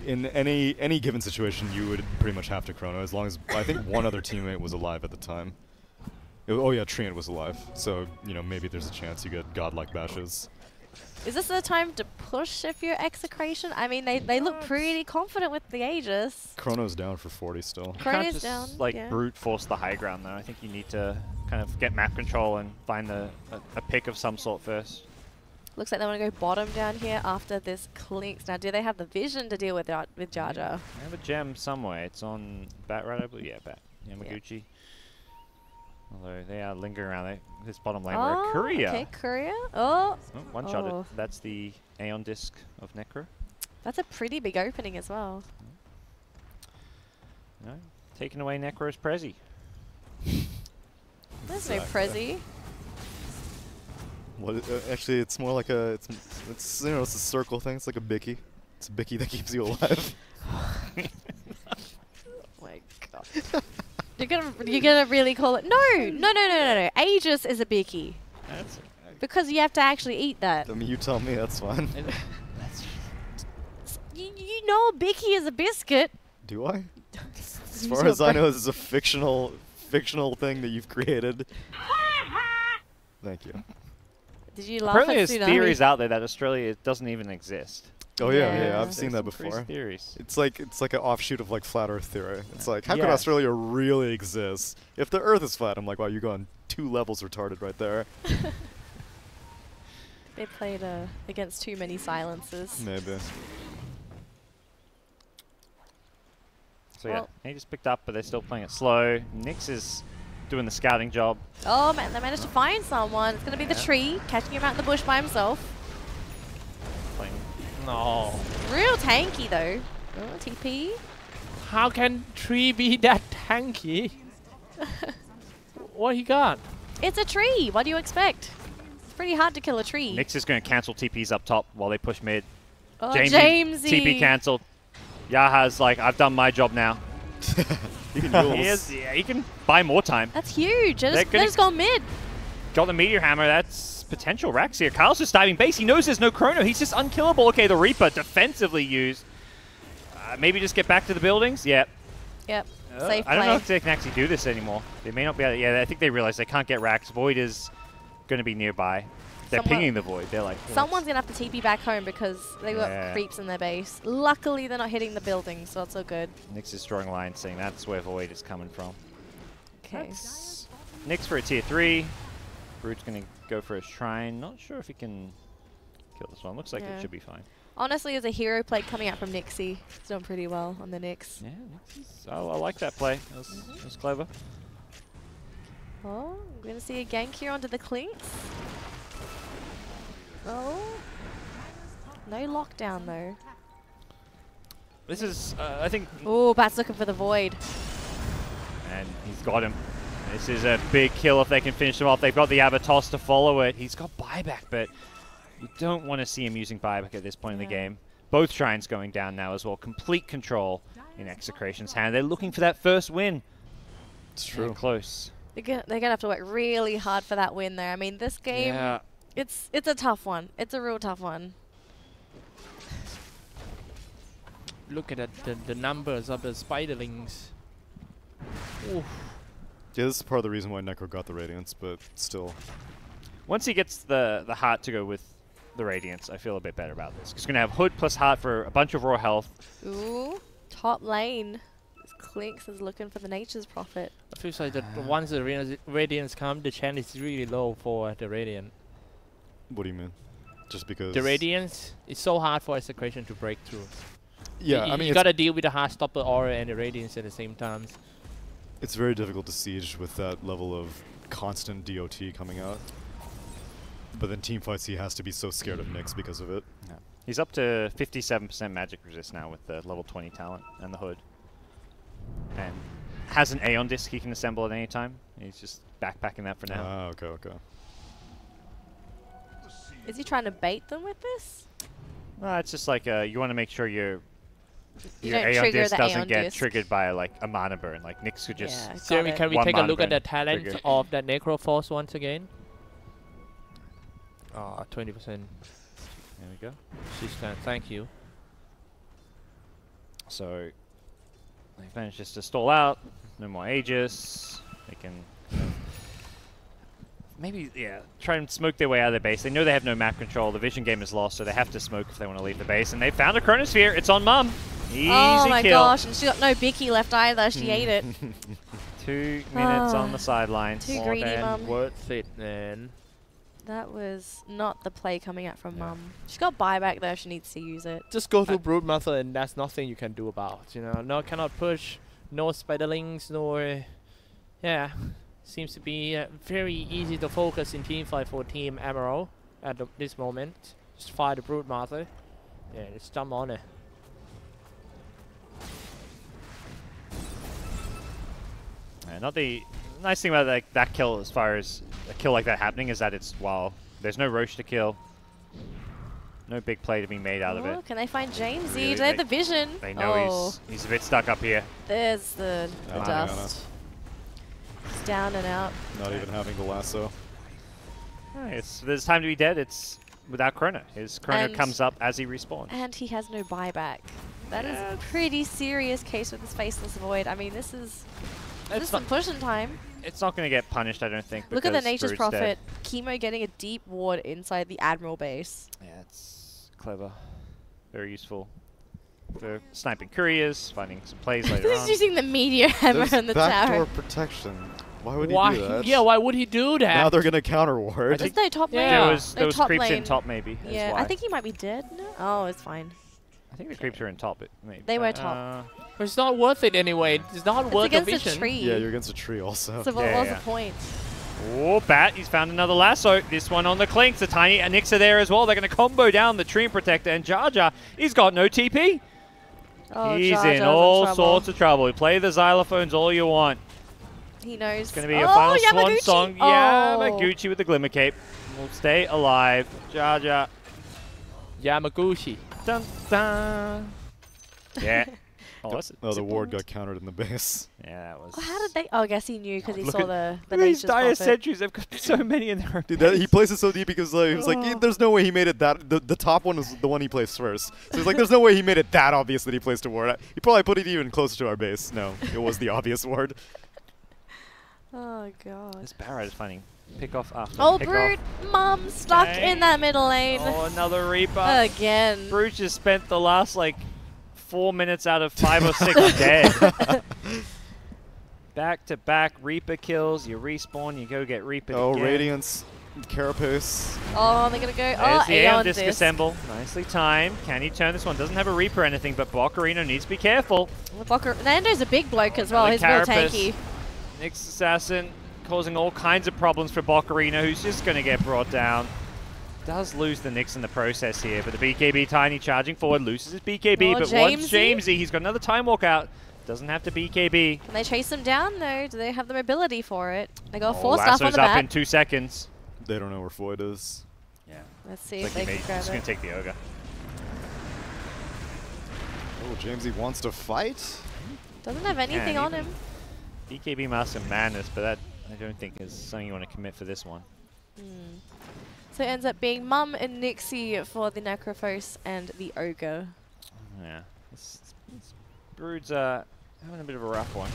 in any given situation, you would pretty much have to chrono, as long as, I think, one other teammate was alive at the time. Oh yeah, Treant was alive, so, you know, maybe there's a chance you get godlike bashes. Is this the time to push if you're Execration? I mean, they look pretty confident with the Aegis. Chrono's down for 40 still. You Chrono's can't just, down, like, yeah. brute force the high ground, though. I think you need to kind of get map control and find a pick of some sort first. Looks like they want to go bottom down here after this clinks. Now, do they have the vision to deal with Jar Jar? I have a gem somewhere. It's on Batrider, I believe. Yeah, Yamaguchi. Although they are lingering around this bottom lane. We're a Courier. Okay, Courier. Oh, One shot Oh. it. That's the Aeon Disc of Necro. that's a pretty big opening as well. No, taking away Necro's Prezi. There's no Exactly. Prezi. What? Actually, it's more like a it's you know, it's a circle thing. It's like a bicky. It's a bicky that keeps you alive. Oh my God. You're gonna really call it? No. Aegis is a bicky That's because you have to actually eat that. I mean, you tell me. That's fine. You know, a bicky is a biscuit. Do I? As Use far your as I brain. know, this is a fictional thing that you've created. Thank you. Did you laugh Apparently at there's Tsunami? theories out there that Australia doesn't even exist. Oh yeah, Yeah. yeah. I've seen that There's some before. crazy theories. It's like an offshoot of like flat Earth theory. It's like, how could Yeah. Australia really exist if the Earth is flat? I'm like, wow, you're going 2 levels retarded right there. They played against too many silences. Maybe. So yeah, Well- he just picked up, but they're still playing it slow. Nyx is doing the scouting job. Oh man, they managed to find someone. It's gonna be the Yeah. tree, catching him out in the bush by himself. Playing. No. Real tanky though. Oh, TP. How can Tree be that tanky? What he got? It's a tree. What do you expect? It's pretty hard to kill a tree. Nyx is going to cancel TPs up top while they push mid. Oh, Jamesy, Jamesy. TP cancelled. Yaha's like, I've done my job now. You can He can buy more time. That's huge. They're just gone mid. Got the Meteor Hammer. That's potential racks here. Kyle's just diving base. He knows there's no Chrono. He's just unkillable. Okay, the Reaper defensively used. Maybe just get back to the buildings? Yep. Yep. Safe play. I don't know if they can actually do this anymore. They may not be able to. Yeah, I think they realize they can't get racks. Void is going to be nearby. They're pinging the Void. They're like... Someone's going to have to TP back home because they got creeps in their base. Luckily, they're not hitting the building, so it's all good. Nyx is drawing lines saying that's where Void is coming from. Okay. Nyx for a tier 3. Brood's going to go for a Shrine. Not sure if he can kill this one. Looks like it should be fine. Honestly, as a hero play coming out from Nixie, he's doing pretty well on the Nyx. Yeah, I like that play. That was clever. Oh, we're going to see a gank here onto the Clinks. Oh. No lockdown, though. This is, I think... Oh, Bat's looking for the Void. And he's got him. This is a big kill if they can finish him off. They've got the Avatos to follow it. He's got buyback, but you don't want to see him using buyback at this point in the game. Both Shrines going down now as well. Complete control in Execration's hand. They're looking for that first win. It's true. And close. They're gonna have to work really hard for that win there. I mean, this game, it's a tough one. It's a real tough one. Look at the numbers of the spiderlings. Oof. Yeah, this is part of the reason why Necro got the Radiance, but still. Once he gets the heart to go with the Radiance, I feel a bit better about this. He's going to have Hood plus heart for a bunch of raw health. Ooh, top lane. This Clinks is looking for the Nature's Prophet. It feels like that once the Radiance come, the chance is really low for the Radiant. What do you mean? Just because... The Radiance is so hard for Execration to break through. Yeah, I mean... You gotta deal with the Heartstopper aura and the Radiance at the same time. It's very difficult to siege with that level of constant DOT coming out. But then teamfights, he has to be so scared of Nyx because of it. Yeah. He's up to 57% magic resist now with the level 20 talent and the Hood. And has an Aeon disc he can assemble at any time. He's just backpacking that for now. Ah, okay, okay. Is he trying to bait them with this? It's just like you want to make sure your You don't Aeon trigger disc the doesn't Aeon get disc. triggered by like a mana burn. Like Nyx could just... Yeah, Jeremy, can we One take a mana look at burn the talent trigger. of that Necroforce once again? Ah, 20%. There we go. Thank you. So they managed just to stall out. No more Aegis. They can maybe try and smoke their way out of their base. They know they have no map control. The vision game is lost, so they have to smoke if they want to leave the base. And they found a Chronosphere. It's on Mum. Easy oh my kill. gosh, and she got no Bicky left either. She ate it. 2 minutes on the sidelines. Too greedy, More than Mum. worth it, man. That was not the play coming out from Mum. She got buyback though. She needs to use it. Just go to Broodmother and that's nothing you can do about. You know, no, cannot push, no spiderlings, no. Yeah, seems to be very easy to focus in teamfight for Team Admiral at this moment. Just fire the Broodmother. Yeah, just jump on it. Not the nice thing about that kill, as far as a kill like that happening, is that it's there's no Roche to kill. No big play to be made out of it. Can they find Jamesy? Really, Do they have the vision? They know he's a bit stuck up here. There's the dust. It's down and out. Not even having the lasso. There's time to be dead. It's without Chrono. His Chrono comes up as he respawns. And he has no buyback. That is a pretty serious case with this Faceless Void. I mean, this is some pushing time. It's not going to get punished, I don't think. Look at the Nature's Brood's Prophet. dead. Chemo getting a deep ward inside the Admiral base. Yeah, it's clever. Very useful for sniping couriers, finding some plays later He's on. using the Meteor Hammer There's in the backdoor tower. protection. Why would he do that? Yeah, why would he do that? Now they're going to counter ward. There's no top lane. There No was top creeps lane. in top, maybe. Yeah, I think he might be dead. No? Oh, it's fine. I think the creeps are in top. Maybe. They were top. But it's not worth it anyway. It's not It's worth the against vision. a tree. Yeah, you're against a tree also. So what was the point? Oh, Bat, he's found another lasso. This one on the Clinks. The tiny Anixa there as well. They're going to combo down the Tree Protector. And Jar Jar, he's got no TP. Oh, he's Jar in Jar's all trouble. sorts of trouble. You play the xylophones all you want. He knows. It's going to be a final swan Yamaguchi. song. Oh. Yamaguchi with the Glimmer Cape. Will stay alive. Jar Jar. Yamaguchi. Dun, dun. Yeah. Oh, that's Oh, the ward got countered in the base. yeah, that was. Oh, how did they? Oh, I guess he knew because he Look saw at- the Look at these nature's dire prophet. sentries. They've got so many in their own Dude, base. he placed it so deep because he was like, there's no way he made it that. The top one was the one he placed first. So he's like, there's no way he made it that obvious that he placed a ward. He probably put it even closer to our base. No, it was the obvious ward. Oh god. This Barrett is funny. Pick off after. Oh, pick Brood, off. Mum stuck Okay. in that middle lane Oh, another Reaper. again. Brood just spent the last like 4 minutes out of 5 or 6 dead. Back to back Reaper kills. You respawn. You go get Reaper. Oh, again. Radiance, Carapace. Oh, they're gonna go. There's Oh, the Aeon Aeon disc. Disassemble. Nicely timed. Can he turn this one? Doesn't have a Reaper or anything, but Bocarino needs to be careful. Nando's a big bloke as well. Another He's real Carapace. tanky. Nyx Assassin causing all kinds of problems for Bocarino, who's just going to get brought down. Does lose the Nyx in the process here, but the BKB Tiny charging forward, loses his BKB, Oh, but once Jamesy, he's got another Time Walk out. Doesn't have to BKB. Can they chase him down though? Do they have the mobility for it? They got Oh, 4 stuff on Lasso's the up in back. 2 seconds. They don't know where Floyd is. Yeah. Let's see Like if he they may, can grab just going it. to take the Ogre. Oh, Jamesy wants to fight? Doesn't have anything on him. BKB Master Madness, but that I don't think is something you want to commit for this one. So it ends up being Mum and Nixie for the Necrophos and the Ogre. Yeah. Brood's having a bit of a rough one.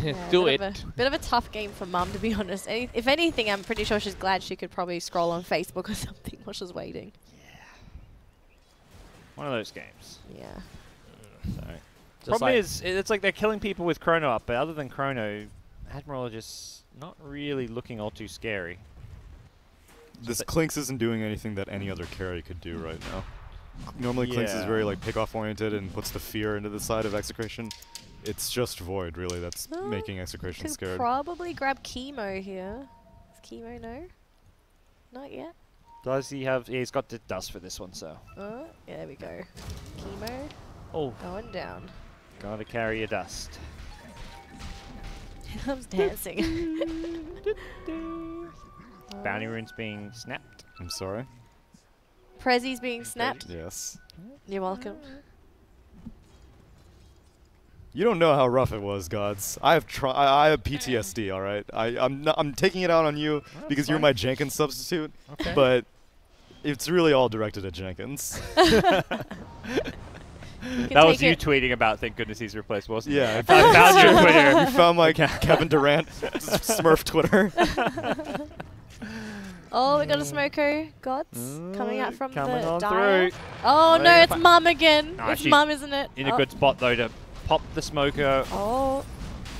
Yeah, Do bit it. Of a, bit of a tough game for Mum, to be honest. If anything, I'm pretty sure she's glad she could probably scroll on Facebook or something while she's waiting. One of those games. Yeah. So. Just Problem like- is, it's like they're killing people with Chrono up, but other than Chrono, Admiral are just not really looking all too scary. This Clinks isn't doing anything that any other carry could do right now. Normally Clinks is Yeah. very like pick-off oriented and puts the fear into the side of Execration. It's just Void, really, that's Well, making Execration Can scared. probably grab Chemo here. Does Chemo no? Not yet. Does he have... Yeah, he's got the dust for this one, so... Oh, yeah, there we go. Chemo Oh, going down. gotta carry your dust. He loves dancing. Bounty runes being snapped. I'm sorry. Prezzy's being snapped. Yes. You're welcome. You don't know how rough it was, gods. I have I have PTSD. All right. I'm taking it out on you because you're fine. my Jenkins substitute. Okay. But it's really all directed at Jenkins. That was you tweeting about, thank goodness he's replaced, wasn't it? Yeah. I found your Twitter. You found my Kevin Durant Smurf Twitter. Oh, we got a Smoko. GoDz coming out from Coming the on dire. through. Oh no, Wait, it's Mum again. Nah, It's she's Mum, isn't it? In a Oh. good spot, though, to pop the smoker, Oh,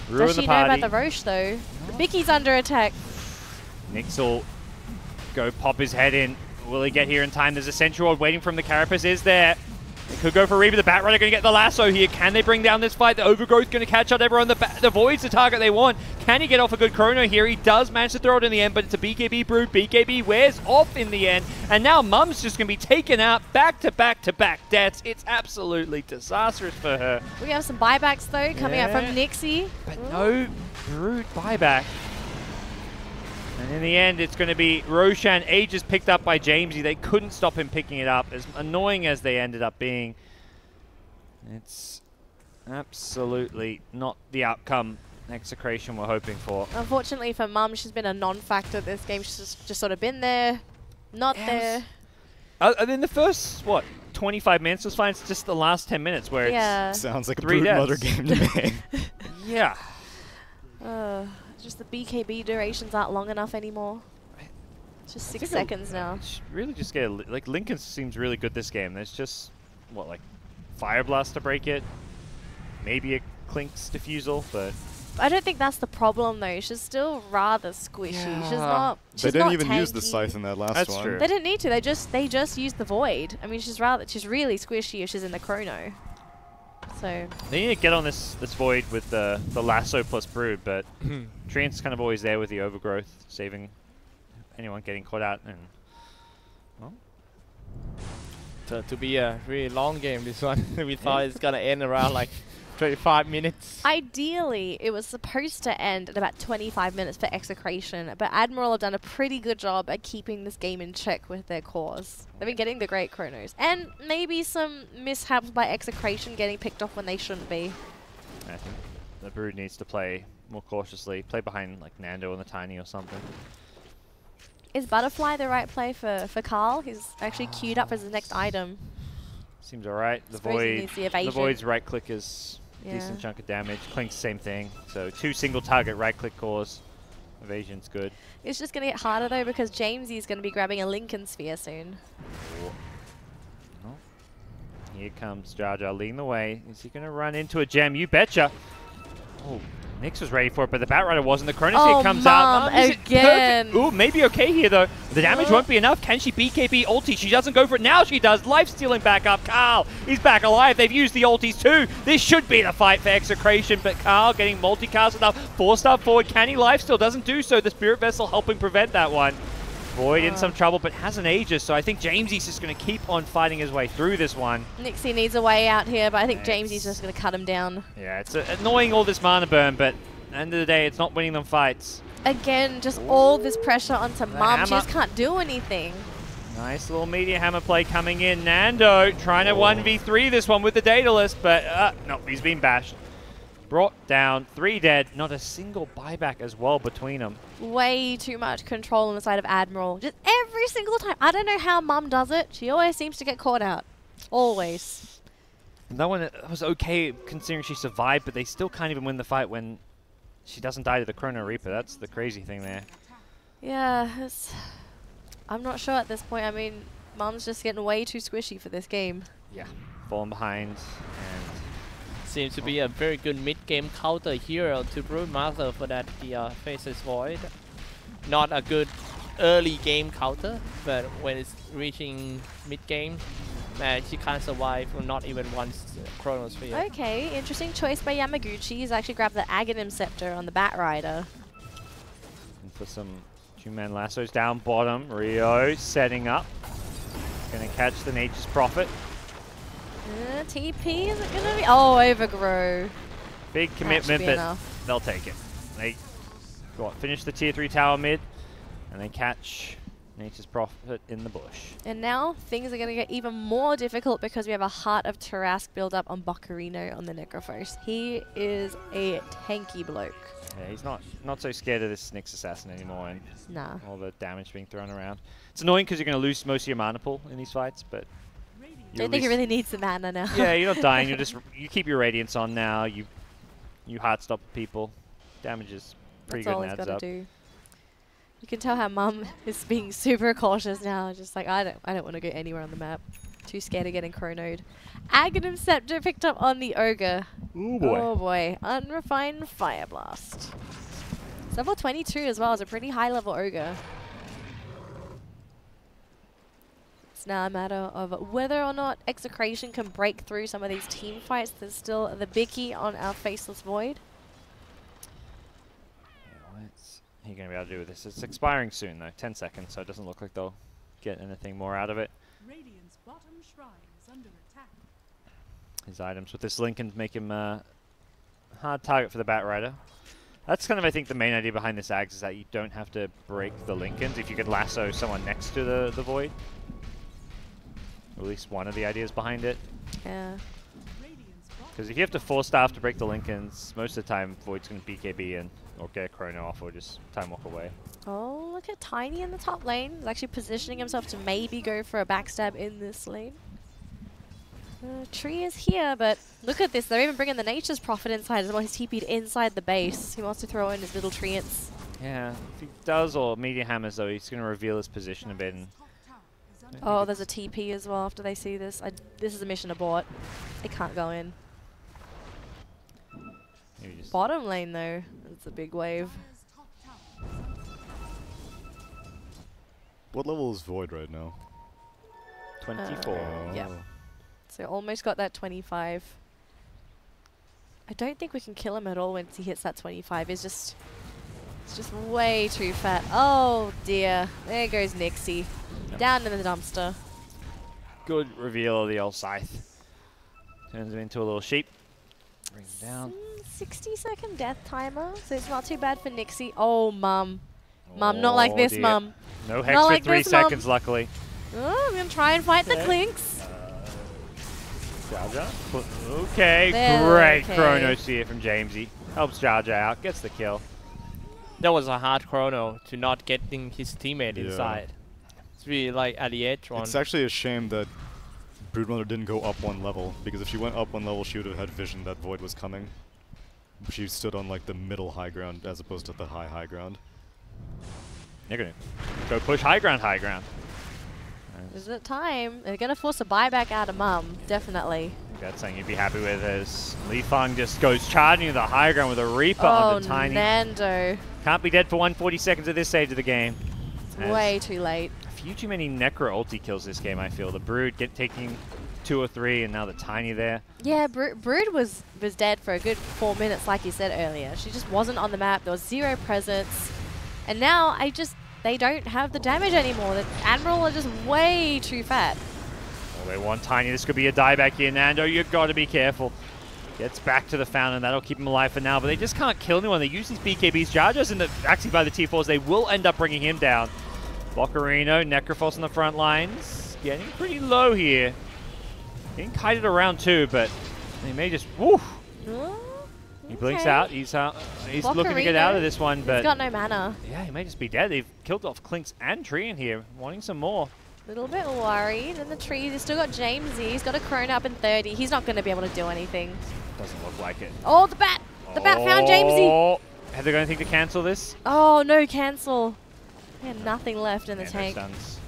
ruin does the she know party. about the Roche though? Mickey's under attack. Nyx will go pop his head in. Will he get here in time? There's a Sentry Ward waiting from the Carapace is there. They could go for Reaper. The Batrunner going to get the lasso here. Can they bring down this fight? The Overgrowth going to catch out everyone. The Void's the target they want. Can he get off a good Chrono here? He does manage to throw it in the end, but it's a BKB Brood. BKB wears off in the end. And now Mum's just going to be taken out back to back to back deaths. It's absolutely disastrous for her. We have some buybacks though coming out Yeah. from Nixie. But no Brood buyback. And in the end, it's going to be Roshan. Aegis picked up by Jamesy. They couldn't stop him picking it up. As annoying as they ended up being, it's absolutely not the outcome Execration were hoping for. Unfortunately for Mum, she's been a non-factor this game. She's just sort of been there, not there. And then the first, what, 25 minutes was fine. It's just the last 10 minutes where Yeah. Sounds like a 3 Brood Mother deaths. game to me. it's... Yeah. Just the BKB durations aren't long enough anymore. It's just 6 seconds now. Really just get... Like, Lincoln seems really good this game. There's just, what, like, Fire Blast to break it? Maybe a Clink's Diffusal, but... I don't think that's the problem though. She's still rather squishy. She's not. She's They didn't not even use the tanky. Scythe in that last That's one. true. They didn't need to. They just used the Void. I mean, she's really squishy if she's in the Chrono. So They need to get on this Void with the lasso plus Brood, but Treant's kind of always there with the Overgrowth, saving anyone getting caught out. And To be a really long game, this one. We thought it's gonna end around like 25 minutes. Ideally, it was supposed to end at about 25 minutes for Execration, but Admiral have done a pretty good job at keeping this game in check with their cores. They've been getting the great chronos. And maybe some mishaps by Execration getting picked off when they shouldn't be. I think the Brood needs to play more cautiously. Play behind like Nando and the Tiny or something. Is Butterfly the right play for Carl? He's actually queued up as his next item. Seems alright. The Suppose he needs the evasion. Void's right click is a decent chunk of damage. Clink's same thing. So 2 single target right click cores. Evasion's good. It's just going to get harder though because Jamesy's going to be grabbing a Lincoln Sphere soon. Oh. Here comes Jar Jar leading the way. Is he going to run into a gem? You betcha. Oh, Nyx was ready for it, but the Batrider wasn't. The Chronosphere comes out. Oh, again. Ooh, maybe okay here, though. The damage won't be enough. Can she BKB ulti? She doesn't go for it. Now she does. Life stealing back up. Carl, he's back alive. They've used the ultis too. This should be the fight for Execration, but Carl getting multicast enough. 4-star forward. Can he life steal? Doesn't do so. The Spirit Vessel helping prevent that one. Void in some trouble, but has an Aegis, so I think Jamesy's just going to keep on fighting his way through this one. Nixie needs a way out here, but I think Jamesy's just going to cut him down. Yeah, it's annoying all this mana burn, but at the end of the day, it's not winning them fights. Again, just all this pressure onto Mum. She just can't do anything. Nice little media hammer play coming in. Nando trying to 1v3 this one with the Daedalus, but no, he's been bashed. Brought down, 3 dead, not a single buyback as well between them. Way too much control on the side of Admiral. Just every single time. I don't know how Mum does it. She always seems to get caught out. Always. That one was okay considering she survived, but they still can't even win the fight when she doesn't die to the Chrono Reaper. That's the crazy thing there. Yeah, I'm not sure at this point. I mean, Mum's just getting way too squishy for this game. Yeah, falling behind. And Seems to be a very good mid-game counter here to Broodmother for that the Faceless Void. Not a good early game counter, but when it's reaching mid-game, man, she can't survive for not even one Chronosphere. Okay, interesting choice by Yamaguchi. He's actually grabbed the Aghanim Scepter on the Batrider. and for some 2-man lassos down bottom, Rio setting up. Gonna catch the Nature's Prophet. TP, is it going to be? Oh, Overgrow. Big commitment, but enough. they'll take it. They finish the tier 3 tower mid, and they catch Nature's Prophet in the bush. And now things are going to get even more difficult because we have a Heart of Tarask build up on Boccarino on the Necrophos. He is a tanky bloke. Yeah, he's not so scared of this Nyx Assassin anymore, and Nah. all the damage being thrown around. It's annoying because you're going to lose most of your mana pool in these fights, but I don't think he really needs the mana now. yeah, you're not dying. You keep your Radiance on now. You heart stop people. Damage is pretty That's all good he's and got adds to up. do. You can tell how Mum is being super cautious now. Just like, I don't want to go anywhere on the map. Too scared of getting chronoed. Aghanim Scepter picked up on the Ogre. Ooh boy. Oh boy. Unrefined Fire Blast. Level 22 as well is a pretty high level Ogre. It's now a matter of whether or not Execration can break through some of these team fights. There's still the Bicky on our Faceless Void. What's he going to be able to do with this? It's expiring soon though, 10 seconds, so it doesn't look like they'll get anything more out of it. Radiant's bottom shrine is under attack. His items with this Lincoln make him a hard target for the Batrider. That's kind of, I think, the main idea behind this Ags is that you don't have to break the Lincolns if you could lasso someone next to the Void. Or at least one of the ideas behind it. Yeah. Because if you have to 4-staff to break the Lincolns, most of the time Void's going to BKB in or get a Chrono off or just time walk away. Oh, look at Tiny in the top lane. He's actually positioning himself to maybe go for a backstab in this lane. Tree is here, but look at this. They're even bringing the Nature's Prophet inside as well. He's TP'd inside the base. He wants to throw in his little treants. Yeah, if he does or Media Hammers though, he's going to reveal his position a bit. And Oh, there's a TP as well after they see this. This is a mission abort. They can't go in. maybe just Bottom lane though, it's a big wave. What level is Void right now? 24. Yeah. So almost got that 25. I don't think we can kill him at all once he hits that 25. It's just way too fat. Oh dear. There goes Nixie. Yep. Down in the dumpster. Good reveal of the old Scythe. Turns him into a little sheep. Bring him down. 60-second death timer, so it's not too bad for Nixie. Oh, Mum. Mum, not like this, dear. Mum. No hex Not for like 3 this, Mum. seconds, luckily. Oh, I'm going to try and fight the Okay. Clinks. Jar Jar. Okay, They're great okay. Chronosphere from Jamesy. Helps Jar Jar out, gets the kill. That was a hard chrono to not getting his teammate Yeah. inside. It's really like at the edge one. It's actually a shame that Broodmother didn't go up 1 level, because if she went up 1 level, she would have had vision that Void was coming. She stood on like the middle high ground as opposed to the high ground. They're going to go push high ground, high ground. Is it time? They're going to force a buyback out of Mum, definitely. That's something you'd be happy with as Li Feng just goes charging to the high ground with a Reaper Oh, under Tiny. Nando. Can't be dead for 140 seconds at this stage of the game. As Way too late. a few too many Necro ulti kills this game, I feel. The Brood taking 2 or 3, and now the Tiny there. Yeah, Brood was dead for a good 4 minutes, like you said earlier. She just wasn't on the map. There was 0 presence. And now they don't have the damage anymore. The Admiral are just way too fat. Oh, they want Tiny. This could be a dieback here. Nando, you've got to be careful. Gets back to the fountain. That'll keep him alive for now, but they just can't kill anyone. They use these BKBs. Jar Jar's actually by the T4s. They will end up bringing him down. Bocarino, Necrophos on the front lines. Getting pretty low here. Getting kited around too, but they may just... Woo! Oh, He blinks okay. out. He's looking to get out of this one, He's but... got no mana. Yeah, he may just be dead. They've killed off Clinks and Tree in here, wanting some more. Little bit worried. In the trees, he's still got Jamesy. He's got a Chrono up in 30. He's not going to be able to do anything. Doesn't look like it. Oh, the bat! The bat found Jamesy! Oh, have they got anything to cancel this? Oh, no, cancel. They had nothing left in the Yeah, no tank. stuns.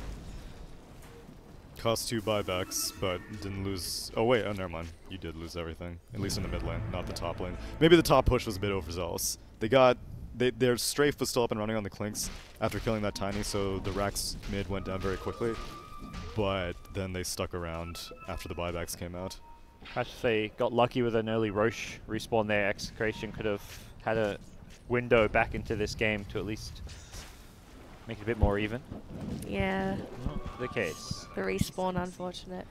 Cost 2 buybacks, but didn't lose. Oh wait, oh never mind. You did lose everything, at least in the mid lane, not the top lane. Maybe the top push was a bit overzealous. Their strafe was still up and running on the Clinks after killing that Tiny, so the Rax mid went down very quickly. But then they stuck around after the buybacks came out. Perhaps if they got lucky with an early Roche respawn there, Execration could have had a window back into this game to at least make it a bit more even. Yeah, Not the case. the respawn, unfortunate.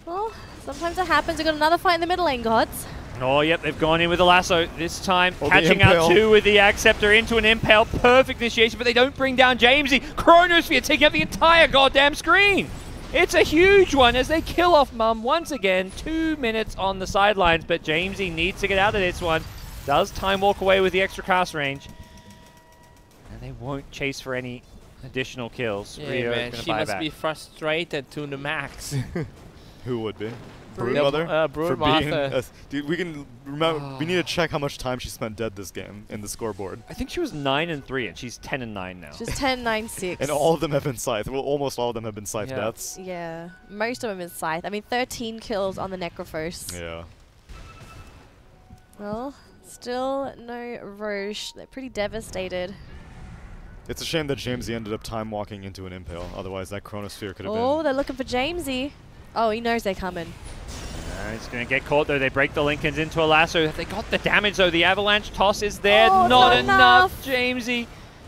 Well, sometimes it happens. We've got another fight in the middle lane, gods. Oh, yep, they've gone in with the lasso this time. Oh, the Catching out impale. 2 with the Acceptor into an Impale. Perfect initiation, but they don't bring down Jamesy. Chronosphere taking up the entire goddamn screen. It's a huge one as they kill off Mum once again. 2 minutes on the sidelines, but Jamesy needs to get out of this one. Does time walk away with the extra cast range. And they won't chase for any additional kills. Yeah, Rio's man, gonna she buy must back. be frustrated to the max. Who would be? Brood. Broodmother? For being Broodmother. dude, we can remember. We need to check how much time she spent dead this game in the scoreboard. I think she was 9-3, and she's 10-9 now. Just 10-9-6. And all of them have been scythe. Well, almost all of them have been scythe Yeah. deaths. Yeah, most of them is Scythe. I mean, 13 kills on the Necrophos. Yeah. Well, still no Roche. They're pretty devastated. It's a shame that Jamesy ended up time walking into an impale. Otherwise, that Chronosphere could have Oh, been. they're looking for Jamesy. Oh, he knows they're coming. He's going to get caught, though. They break the Lincolns into a lasso. Have they got the damage, though? The avalanche toss is there. Oh, not not enough. enough. Jamesy,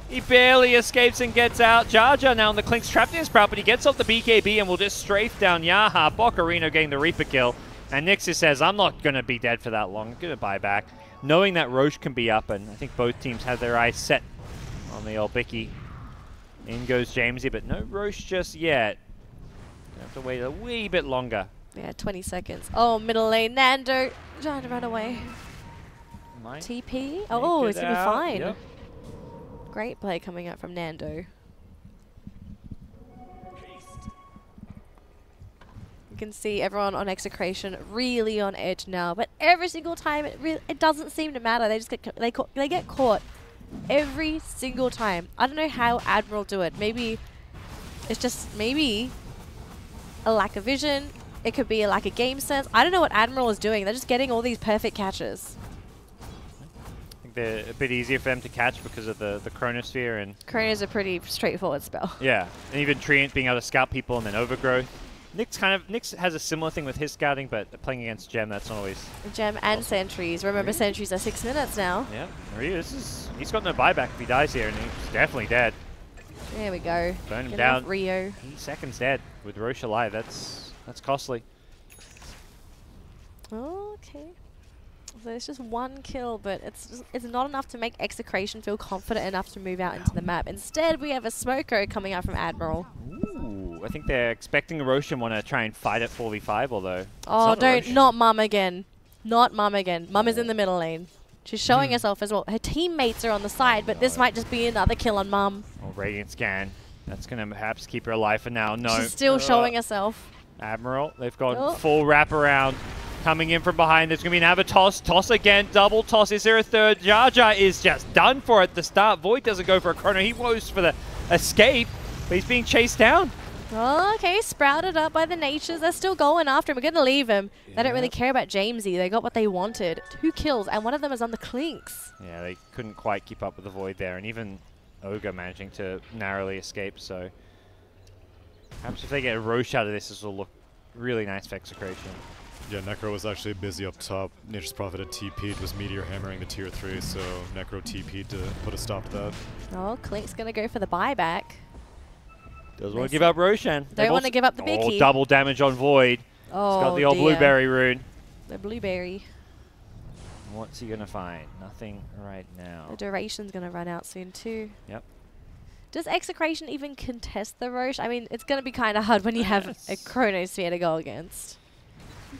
he barely escapes and gets out. Jar Jar now on the Clink's trapped in his proud, but he gets off the BKB and will just strafe down Yaha. Bocarino getting the Reaper kill. And Nixis says, I'm not going to be dead for that long. I'm going to buy back. Knowing that Roche can be up, and I think both teams have their eyes set on the old Bicky. In goes Jamesy, but no Roche just yet. Have to wait a wee bit longer. Yeah, 20 seconds. Oh, middle lane. Nando trying to run away. Might TP. make Oh, it it's going to be out. fine. Yep. Great play coming out from Nando. You can see everyone on Execration really on edge now, but every single time it doesn't seem to matter. They just they get caught every single time. I don't know how Admiral do it. Maybe it's just maybe a lack of vision. It could be a lack of game sense. I don't know what Admiral is doing. They're just getting all these perfect catches. I think they're a bit easier for them to catch because of the Chronosphere and Corona is a pretty straightforward spell. yeah, and even Treant being able to scout people and then Overgrowth. Nyx has a similar thing with his scouting, but playing against Gem, that's not always. Gem and sentries. Remember, sentries are 6 minutes now. Yeah, he's got no buyback if he dies here, and he's definitely dead. There we go. Burn him Get down. off Rio. 8 seconds dead with Roche alive. That's costly. Okay. So it's just one kill, but it's not enough to make Execration feel confident enough to move out into the map. Instead, we have a Smoko coming out from Admiral. Ooh, I think they're expecting Roche and want to try and fight at 4v5, although... it's Oh, not don't, Roche. not Mum again. Not Mum again. Mum is in the middle lane. She's showing herself as well. Her teammates are on the side, but this might just be another kill on Mum. Oh, Radiant Scan. That's going to perhaps keep her alive for now. No. She's still showing herself. Admiral, they've got Oh. full wraparound. Coming in from behind, there's going to be another toss. Toss again, double toss. Is there a third? Jar Jar is just done for at the start. Void doesn't go for a chrono. He goes for the escape, but he's being chased down. Oh, okay, sprouted up by the natures. They're still going after him. We're going to leave him. They don't really care about Jamesy. They got what they wanted. 2 kills, and one of them is on the Clinks. Yeah, they couldn't quite keep up with the Void there, and even Ogre managing to narrowly escape, so perhaps if they get a Roche out of this will look really nice for Execration. Yeah, Necro was actually busy up top. Nature's Prophet had TP'd, was Meteor hammering the tier 3, so Necro TP'd to put a stop to that. Oh, Clink's going to go for the buyback. Doesn't want to give up Roshan. Don't want to give up the big Oh, key. double damage on Void. Oh, He's got the old dear. Blueberry rune. The Blueberry. What's he going to find? Nothing right now. The duration's going to run out soon too. Yep. Does Execration even contest the Roche? I mean, it's going to be kind of hard when you have a Chronosphere to go against.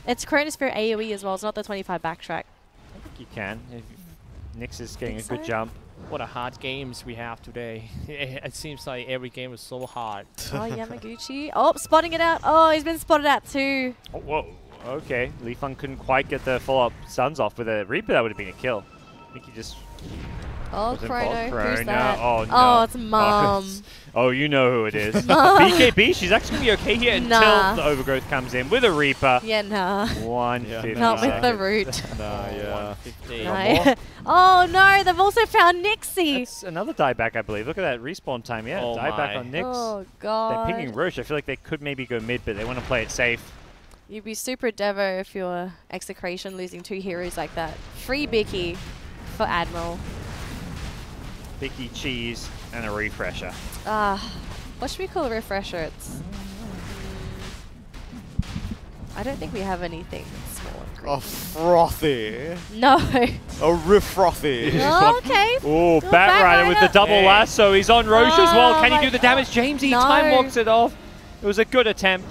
It's Chronosphere AoE as well. It's not the 25 backtrack. I think you can. If Nyx is getting a Think good so? jump. What a hard games we have today. It seems like every game is so hard. Oh, Yamaguchi. Oh, spotting it out. Oh, he's been spotted out too. Oh, whoa. Okay. Li Feng couldn't quite get the follow-up stuns off with a Reaper. That would have been a kill. I think he just... Oh, was Chrono. involved. Who's that? Oh, no. Oh, it's Mum. Oh, you know who it is. Mum. BKB, she's actually going to be okay here until Nah. the Overgrowth comes in with a Reaper. Yeah, nah. 150. Not with the root. Nah, yeah. 150. No. Oh, no. They've also found Nixie. That's another dieback, I believe. Look at that respawn time. Yeah, Oh dieback my. on Nyx. Oh, God. They're pinging Roche. I feel like they could maybe go mid, but they want to play it safe. You'd be super devo if you're Execration losing 2 heroes like that. Free Bicky for Admiral. Bicky cheese and a refresher. What should we call a refresher? It's... I don't think we have anything small and green. A frothy. No. A riffrothy. Oh, okay. Oh, Bat Bat Rider with the Rider. double Hey. lasso. He's on Roche as well. Oh Can he my do the God. damage? Jamesy No. time walks it off. It was a good attempt.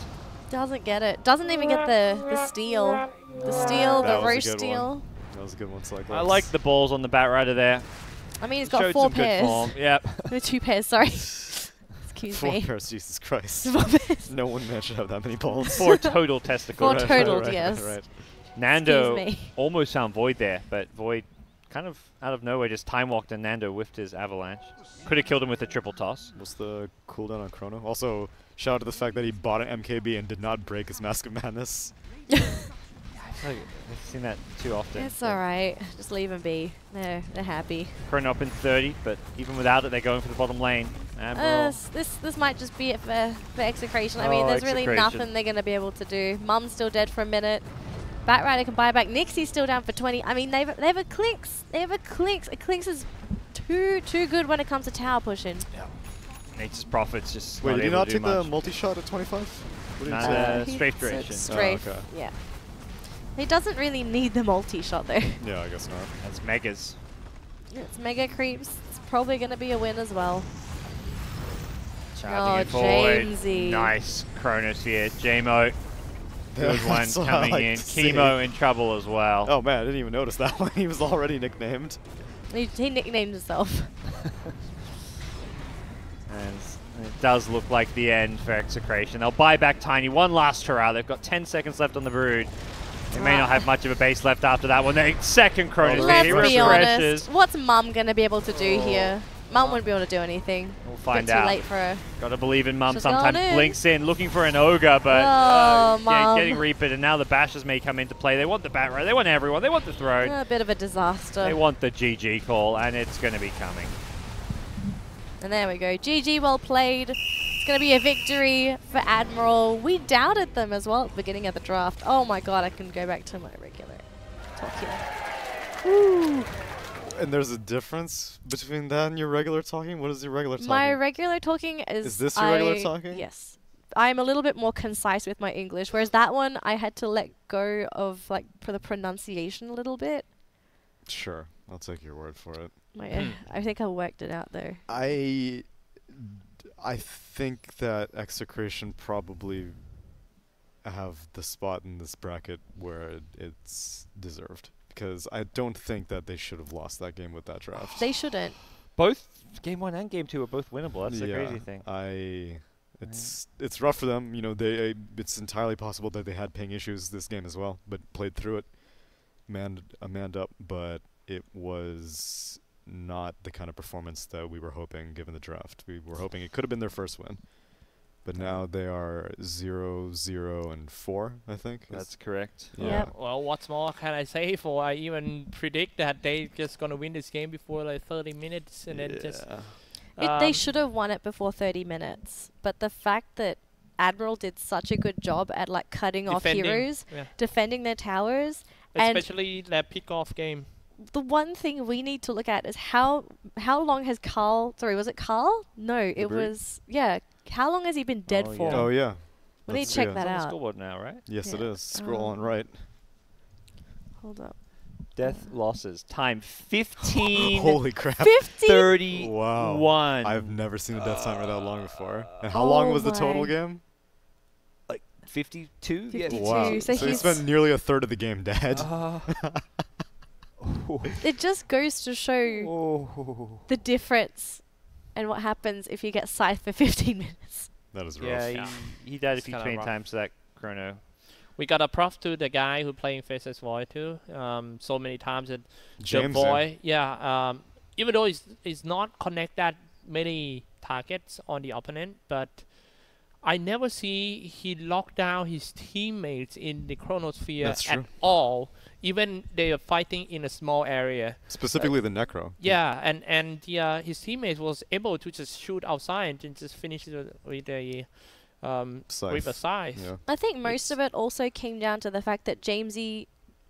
Doesn't get it. Doesn't even get the steal. The steal, That the was a Roche good steal. one. That was a good one, Cyclopzz. I like the balls on the Bat Rider there. I mean, he's got Showed 4 some good pairs. form. Yep. No, 2 pairs, sorry. Excuse 4 me. pairs, Jesus Christ. 4 pairs. No one man should have that many balls. 4 total testicles. 4 total, yes. Right. Nando Excuse me. almost found Void there, but Void kind of out of nowhere just time walked and Nando whiffed his avalanche. Could have killed him with a triple toss. What's the cooldown on Chrono? Also, shout out to the fact that he bought an MKB and did not break his Mask of Madness. I feel like I've seen that too often. It's alright. Just leave them be. They're happy. Chrono up in 30, but even without it, they're going for the bottom lane. Admiral. This might just be it for Execration. I mean, Oh, there's really Execration. nothing they're going to be able to do. Mum's still dead for a minute. Bat Rider can buy back. Nixie's still down for 20. I mean, they have a Clinks. They have a Clinks. A Clinks is too good when it comes to tower pushing. Nature's Prophet's just Wait, not did he able not to do take the much. multi-shot at 25? What did Nah, he say? the strafe He duration. said strafe. Oh, okay. Yeah. He doesn't really need the multi-shot though. Yeah, I guess not. That's Megas. It's mega creeps. It's probably going to be a win as well. Charging it Oh, forward. Jamesy. Nice Chronosphere. JMO. Good one That's what I coming like in. to see. Chemo in trouble as well. Oh man, I didn't even notice that one. He was already nicknamed. He nicknamed himself. And it does look like the end for Execration. They'll buy back Tiny. One last hurrah. They've got 10 seconds left on the Brood. They may not have much of a base left after that one. They second Chronosphere. Let's He be refreshes. honest. What's Mum going to be able to do here? Mum wouldn't be able to do anything. We'll find Bit too out. late for her. Gotta believe in Mum. She's Sometimes gone in. blinks in, looking for an Ogre, but Oh, Mum. getting Reapered, and now the Bashers may come into play. They want the Bat Rider. They want everyone. They want the throne. A bit of a disaster. They want the GG call, and it's going to be coming. And there we go. GG, well played. It's going to be a victory for Admiral. We doubted them as well at the beginning of the draft. Oh my god, I can go back to my regular talk here. Woo. And there's a difference between that and your regular talking? What is your regular talking? My regular talking is... Is this your regular talking? Yes. I'm a little bit more concise with my English, whereas that one I had to let go of like for the pronunciation a little bit. Sure, I'll take your word for it. I think I worked it out though. I think that Execration probably have the spot in this bracket where it's deserved, because I don't think that they should have lost that game with that draft. They shouldn't. Both game 1 and game 2 are both winnable. That's the crazy thing. It's rough for them. You know, it's entirely possible that they had ping issues this game as well, but played through it, manned up. But it was not the kind of performance that we were hoping given the draft. We were hoping it could have been their first win, but now they are 0-0-4, I think. That's correct. Yeah. Well, what's more can I say? For I even predict that they just gonna win this game before like 30 minutes, and then just. They should have won it before 30 minutes, but the fact that Admiral did such a good job at like cutting off heroes, defending their towers, especially that pick-off game. The one thing we need to look at is how long has Carl? Sorry, was it Carl? No, it was How long has he been dead for? Oh yeah. We need to check that It's on the out. scoreboard now, right? Yes, it is. Scroll on right. Hold up. Death losses. Time 15. Holy crap. 50. 31. Wow. I've never seen a death timer that long before. And how long was the total game? Like 52? 52. Wow. So he spent nearly a third of the game dead. It just goes to show the difference and what happens if you get scythed for 15 minutes. That is rough. Yeah, he died a It's few kinda 20 rough. times to that chrono. We got a props to the guy who playing Faceless Void too. So many times that the James Void, even though it's not connect that many targets on the opponent, but I never see he lock down his teammates in the chronosphere That's at true. all. Even they are fighting in a small area. Specifically the Necro. Yeah, and his teammates was able to just shoot outside and just finish it with a scythe. Yeah. I think most of it also came down to the fact that Jamesy,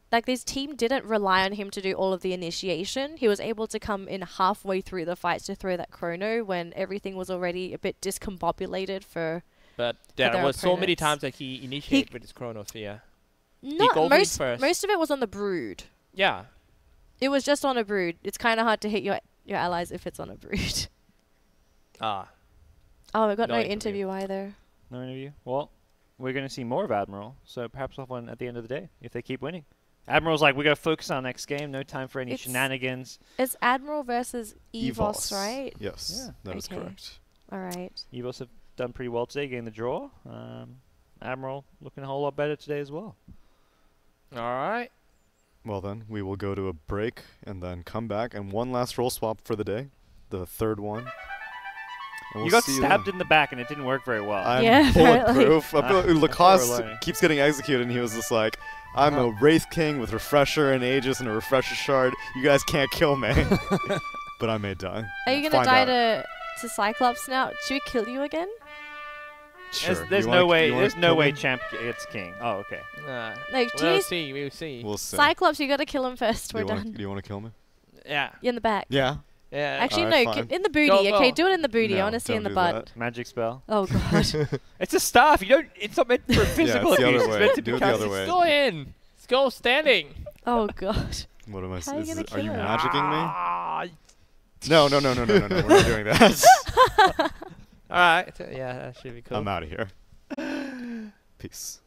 like this team didn't rely on him to do all of the initiation. He was able to come in halfway through the fights to throw that chrono when everything was already a bit discombobulated for. But there their were so many opponents. times that he initiated with his chronosphere. Not go most. first. Most of it was on the brood. Yeah. It was just on a brood. It's kind of hard to hit your allies if it's on a brood. Ah. Oh, we got No no interview. interview either. No interview? Well, we're going to see more of Admiral, so perhaps we'll have one at the end of the day if they keep winning. Admiral's like, we got to focus on next game. No time for any It's- shenanigans. It's Admiral versus Evos, right? Yes, Yeah. that is Okay. correct. All right. Evos have done pretty well today, getting the draw. Admiral looking a whole lot better today as well. All right. Well then, we will go to a break and then come back and one last roll swap for the day, the third one. And You we'll got see stabbed then. in the back and it didn't work very well. I'm Yeah, bulletproof. I feel like We're Lacoste learning. keeps getting executed, and he was just like, "I'm a Wraith King with Refresher and Aegis and a Refresher Shard. You guys can't kill me." But I may die. Are you gonna Find die out. to Cyclops now? Should we kill you again? Sure. There's You no wanna- way. you wanna There's no kill way me? Champ gets king. Oh, okay. No, We'll geez. see. We'll see. We'll see. Cyclops, you gotta kill him first. We're done. Do you want to kill me? Yeah. You're in the back. Yeah. Yeah. Actually, Alright, no. fine. In the booty. Go, Okay, go. do it in the booty. I No, want to see in the don't do butt. that. Magic spell. Oh god. It's a staff. You don't. It's not meant for physical it's the abuse. other It's way. meant to Do be it the other cast- way. Go in. Let's go standing. Oh god. What am I? How are you gonna Are you kill him? magicking me? Ah, No. We're not doing that. all right. Yeah, that should be cool. I'm out of here. Peace.